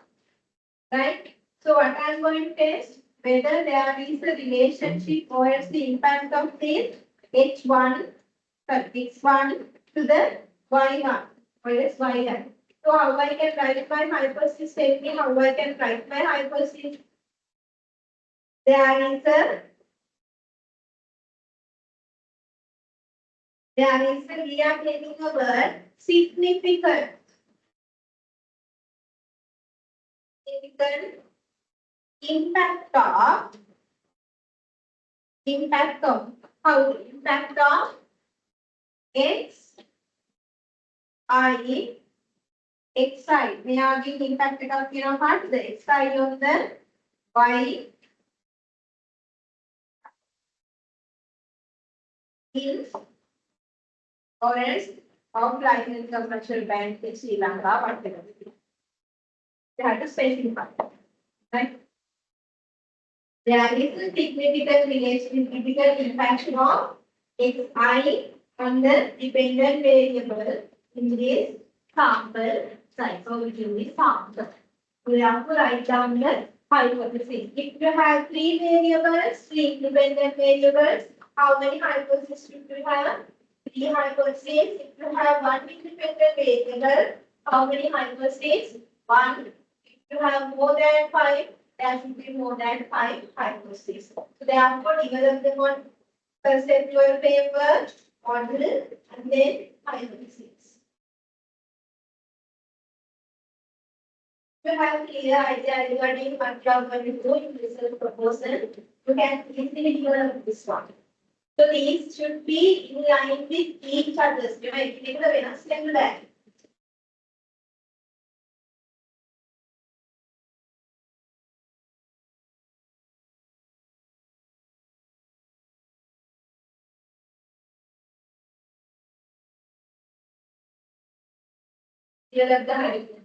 right? So what I am going to test whether there is a relationship or else the impact of this h1, x1 to the y1 or else yn. So how I can write my hypothesis? Tell me how I can write my hypothesis. There is a we are taking a word significant. Significant impact of how impact of x I xi. We are giving impact of what the xi on the y in or else outline in commercial bank in Sri Lanka, whatever. They have to specify, right? There is a significant impact of xi on the dependent variable in this sample size. So we do this sample. We have to write down the hypothesis. If you have three variables, three independent variables, how many hypotheses should you have? Three hypotheses. If you have one independent variable, how many hypotheses? One. If you have more than five, there should be more than five hypotheses. So therefore, develop them on conceptual paper, model, and then hypothesis. You have clear idea regarding what you are going to do in research proposal, you can easily develop this one. So these should be in line with each other. You may take the Venus level back. Here at the height.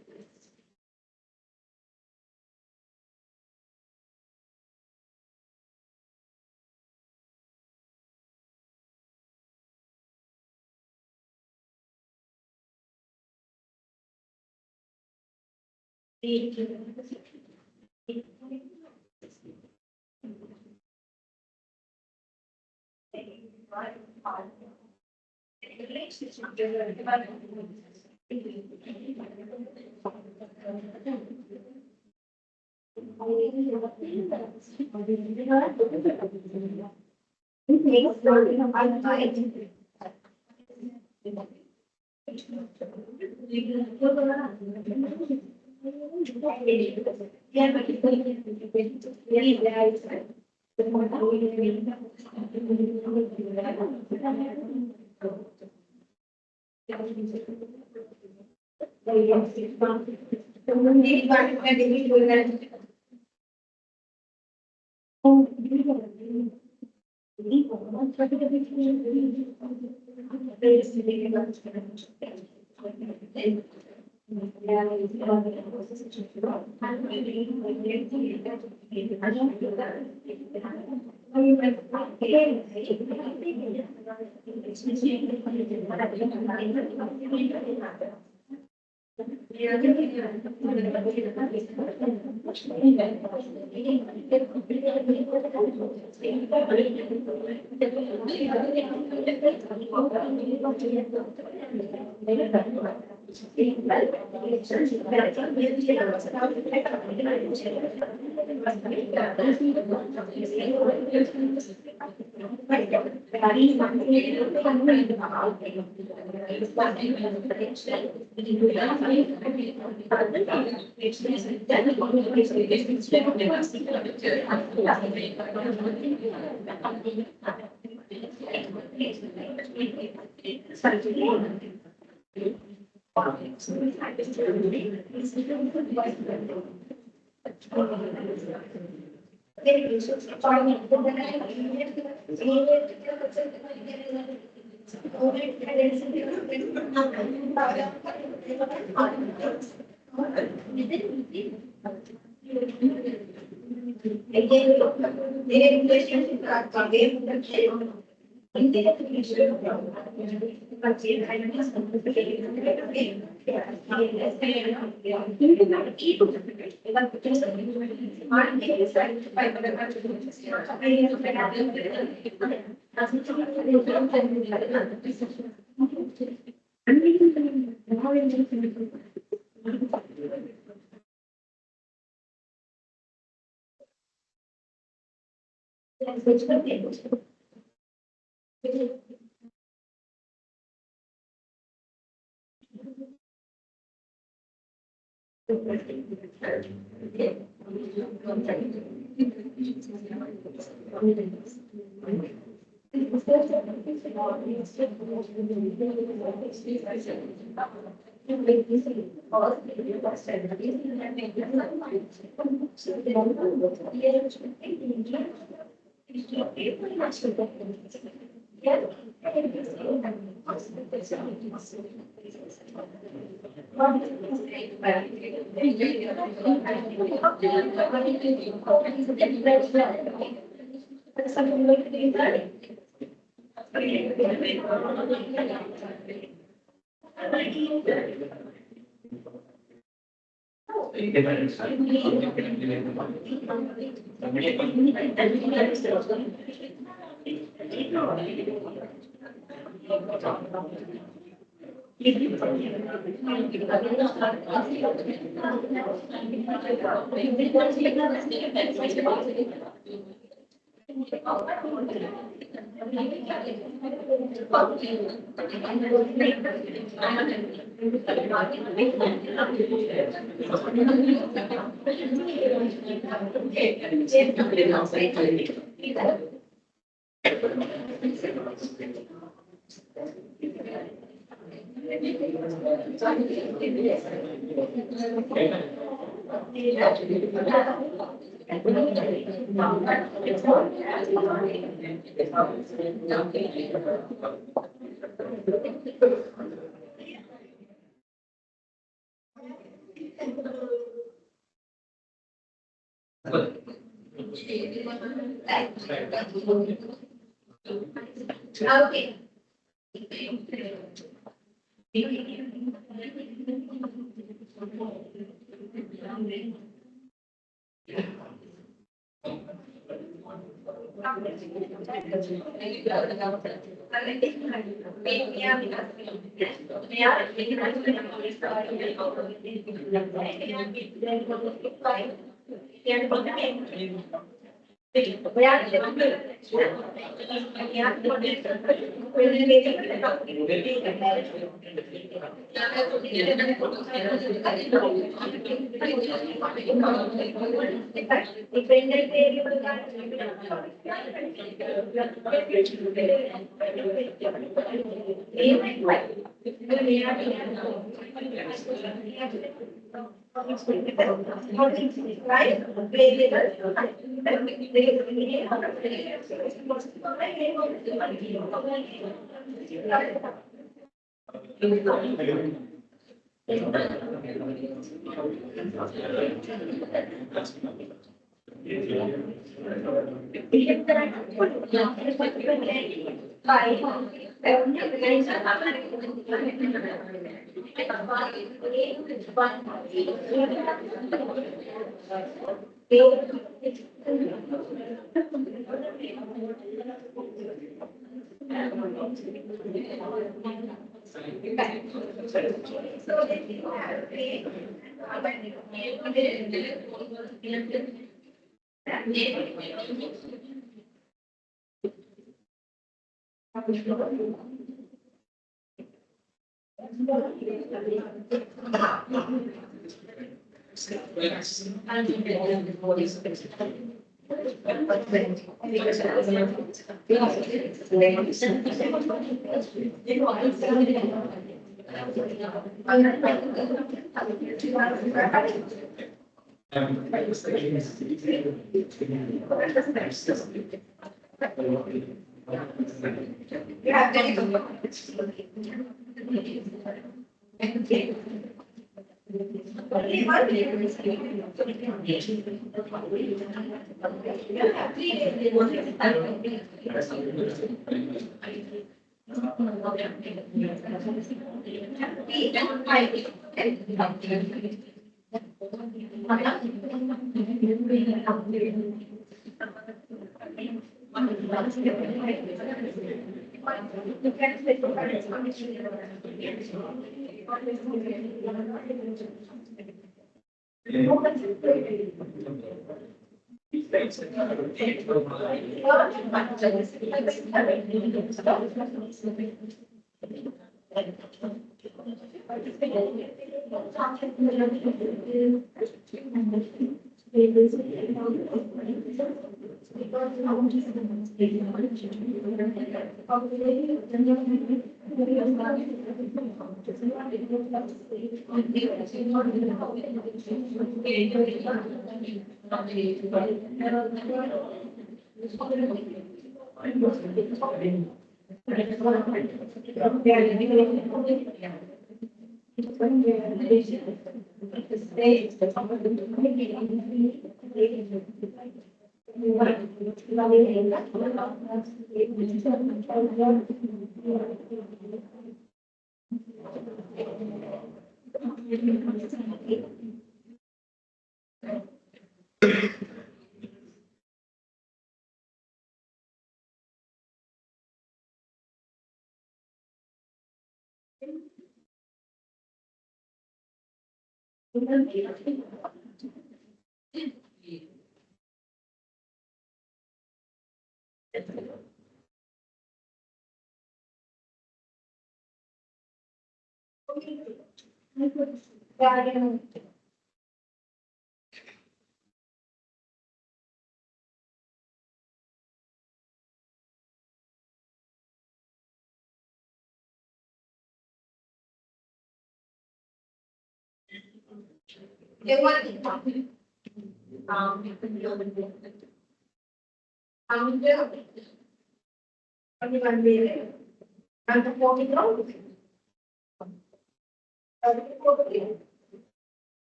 Okay.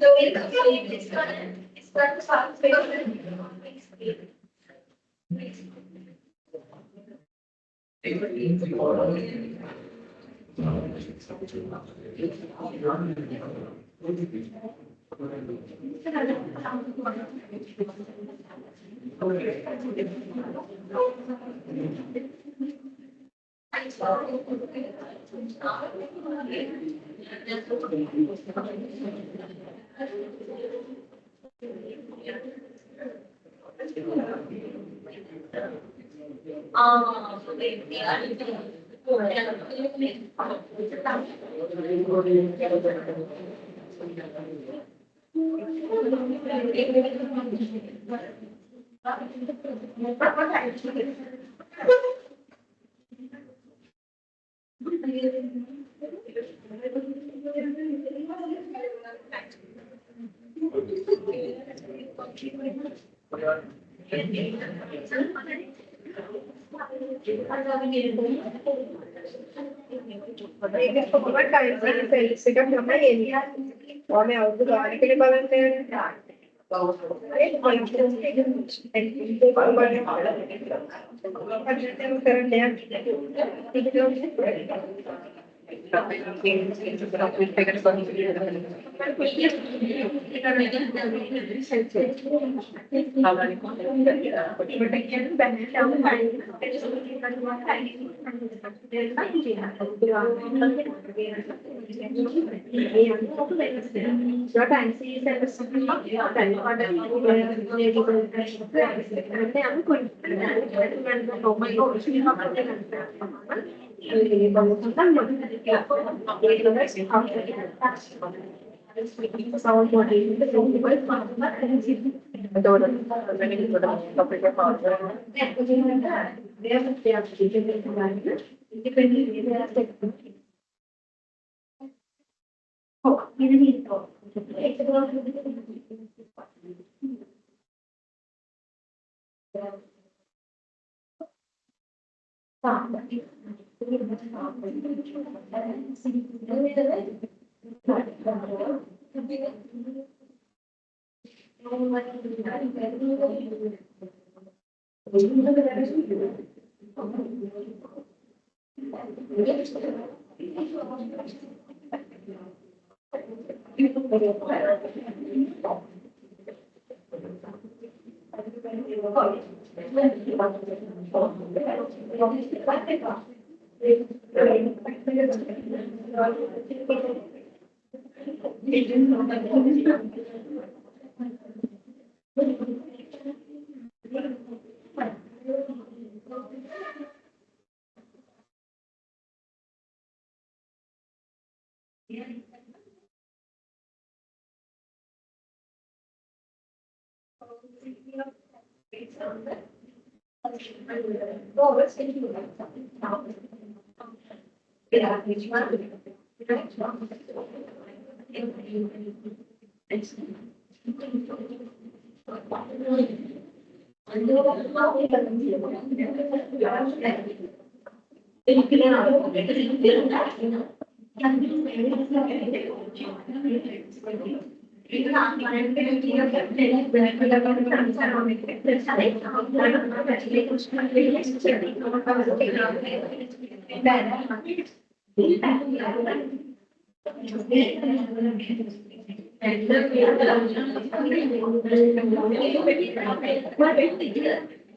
So we'll complete this one. It's going to solve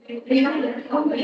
The variable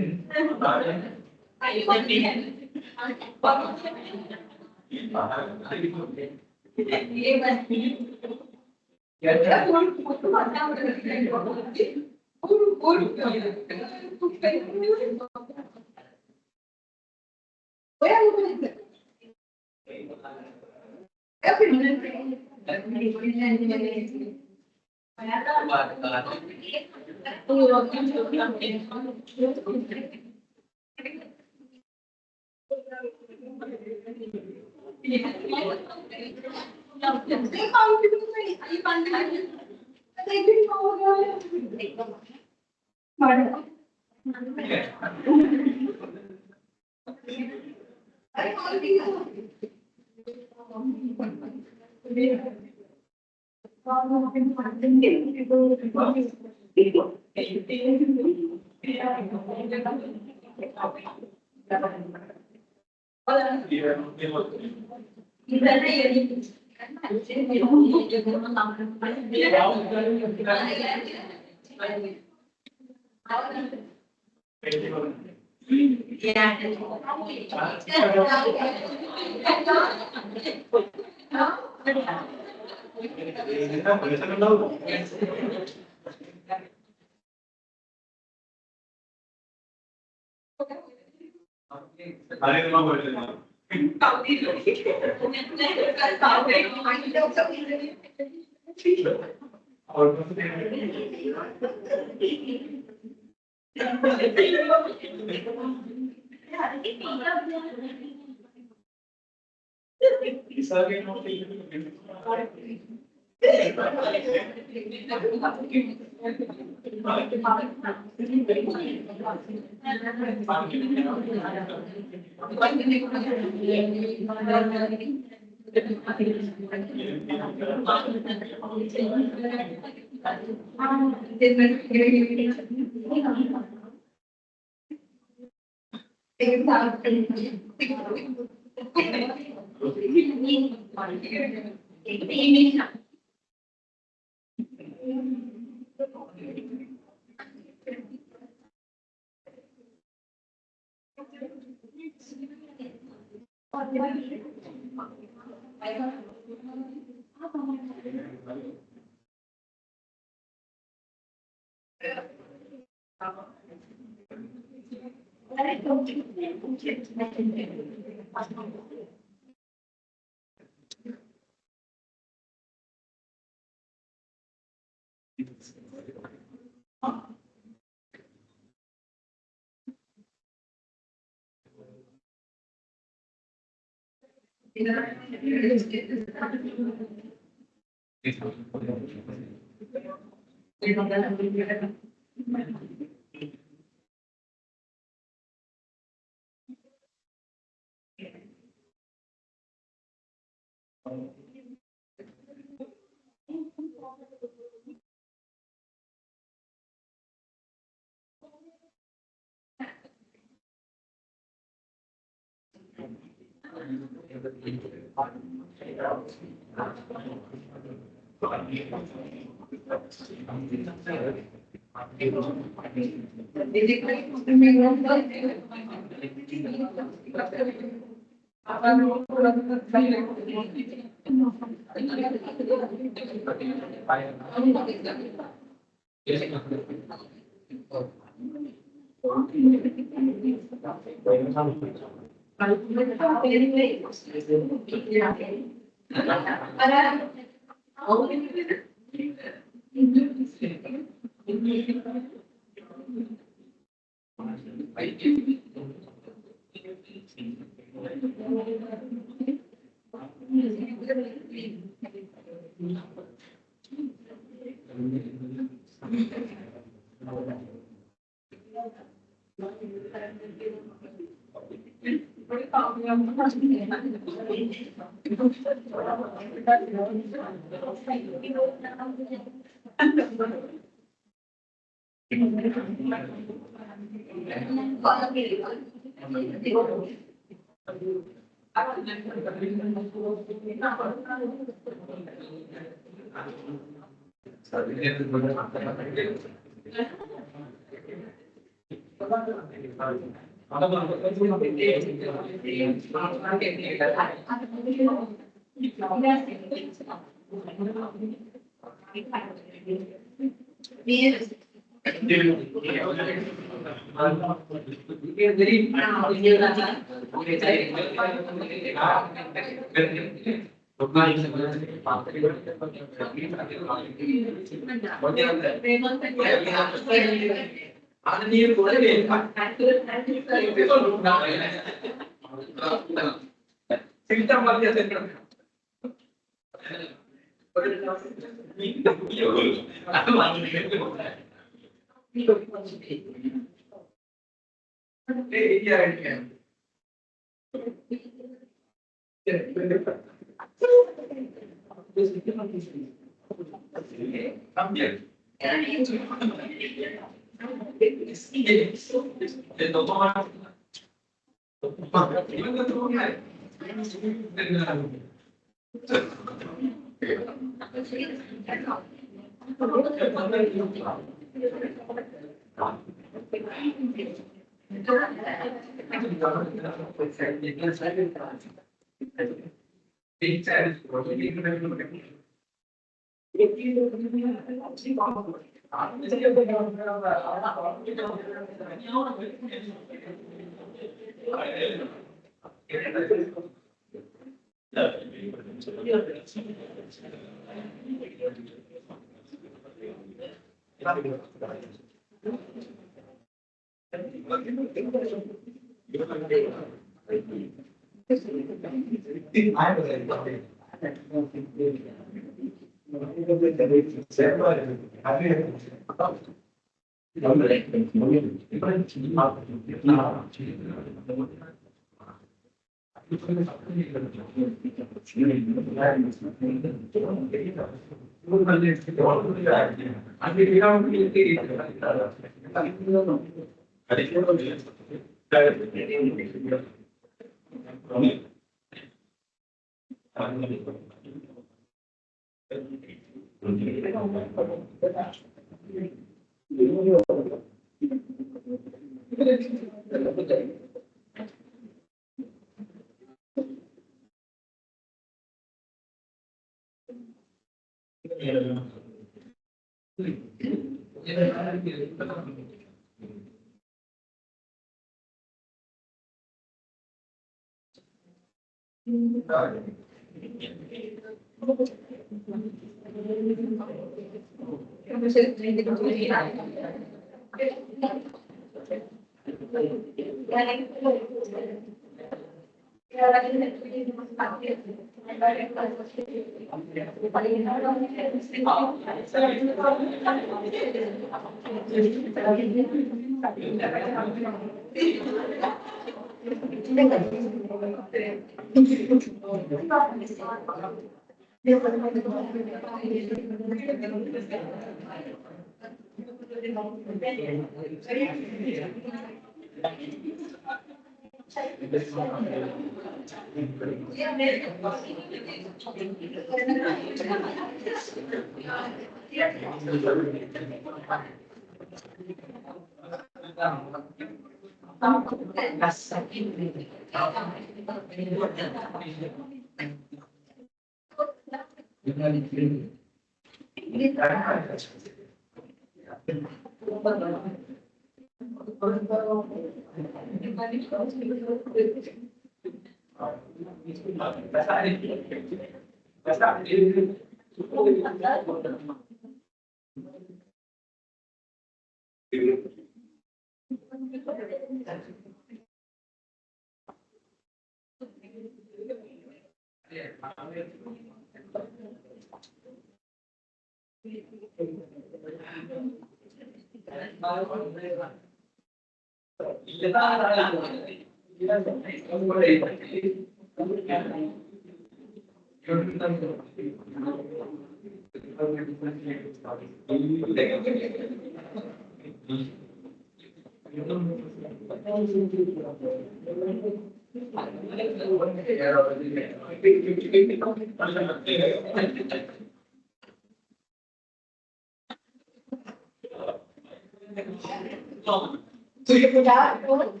Good afternoon.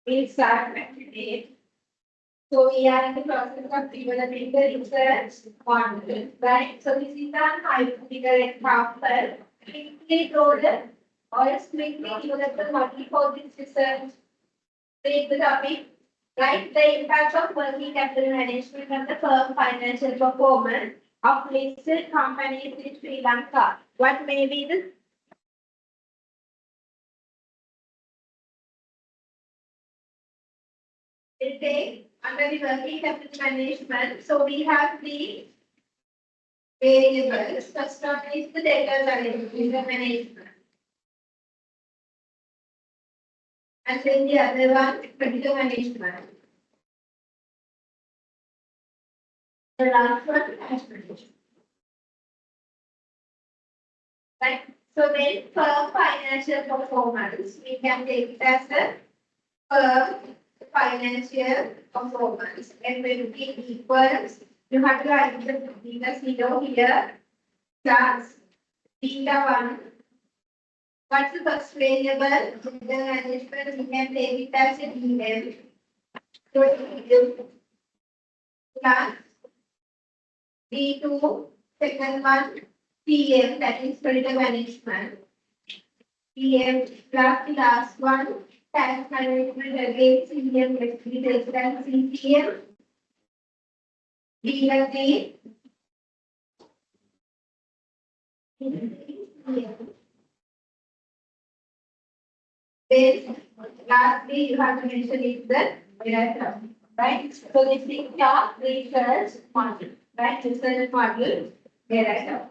We'll start today. So we are in the process of developing the research model, right? So this is a hypothetical example. Quickly draw the or quickly develop the model for this research. Take the topic, right? The impact of working capital management on the firm financial performance of listed companies in Sri Lanka. What may be the take under the working capital management? So we have the variables. First one is the data management. And then the other one, critical management. The last one, cash management. Right? So then for financial performance, we can take it as a financial performance. And when it equals, you have to write the beta 0 here, plus beta 1. What's the first variable? The management, we can take it as a DM. So DM plus D2, second one, PM, that is credit management. PM plus the last one, tax management again, CM, less than CCM. D again. Then lastly, you have to mention is the director, right? So this is your research model, right? Research model, director.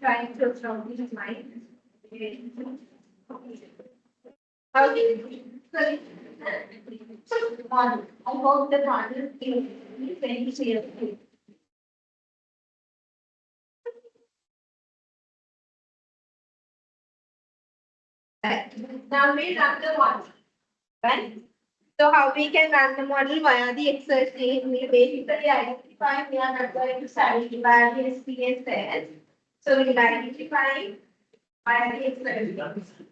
Trying to from this mind. Okay. So model. I hope the model is very clear. Right. Now we run the model, right? So how we can run the model via the Excel sheet? We basically identify we are not going to study via the SPSS. So we identify via the Excel sheet.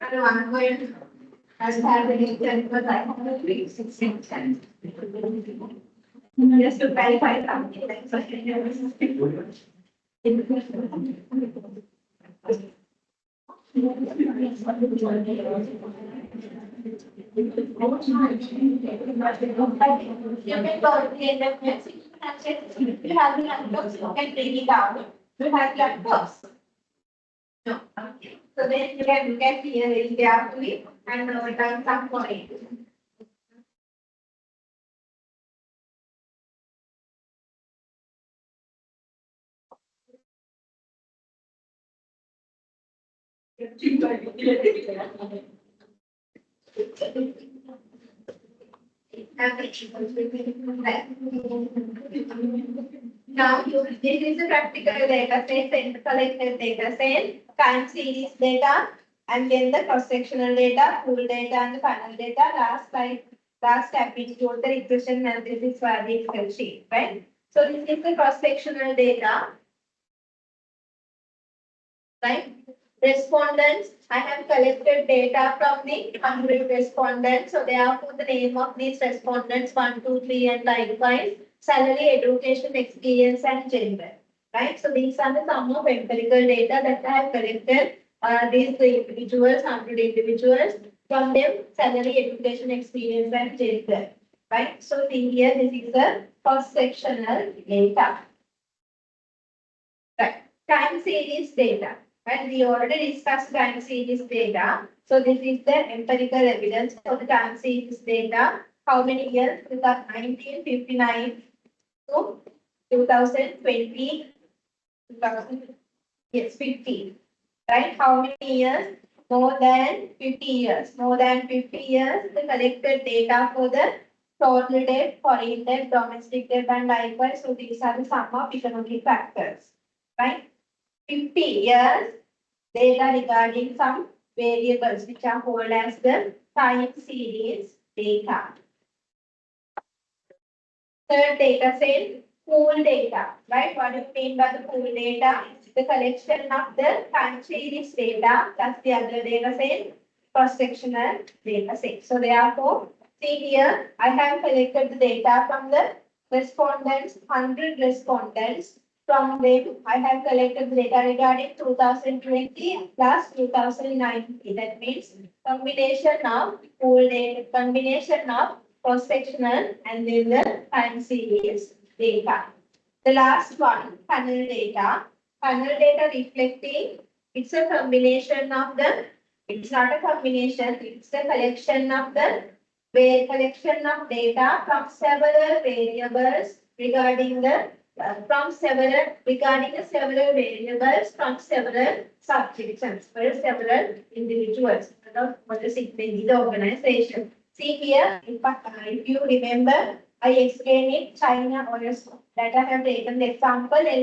I'm going as having but I have a 3, 6, 10. Just to verify something like you can go to the LMS, you have the laptops, you can bring it out. You have laptops. No. Okay. So then you can look at here very carefully and return some point. Now, this is a practical data set and collected data set, time series data, and then the cross-sectional data, pool data, and the panel data. Last slide, last step is the regression analysis for the Excel sheet, right? So this is the cross-sectional data, right? Respondents, I have collected data from the 100 respondents. So therefore, the name of these respondents 1, 2, 3, and likewise salary, education, experience, and gender. Right. So these are the sum of empirical data that I have collected. These individuals, 100 individuals, from them salary, education, experience, and gender. Right. So see here, this is the cross-sectional data. Right. Time series data. And we already discussed time series data. So this is the empirical evidence for the time series data. How many years? 1959 to 2020, 2000, yes, 50. Right? How many years? More than 50 years. More than 50 years, the collected data for the total debt, foreign debt, domestic debt, and likewise. So these are the sum of economic factors. Right? 50 years data regarding some variables which are called as the time series data. Third data set, pool data, right? What do you mean by the pool data? The collection of the time series data plus the other data set, cross-sectional data set. So therefore, see here, I have collected the data from the respondents, 100 respondents. From them, I have collected the data regarding 2020 plus 2019. That means combination of pool data, combination of cross-sectional and then the time series data. The last one, panel data. Panel data reflecting, it's a combination of the, it's not a combination, it's a collection of the collection of data from several variables regarding the regarding the several variables from several subsections for several individuals for the organization. See here, if you remember, I explained it China or that I have taken the example.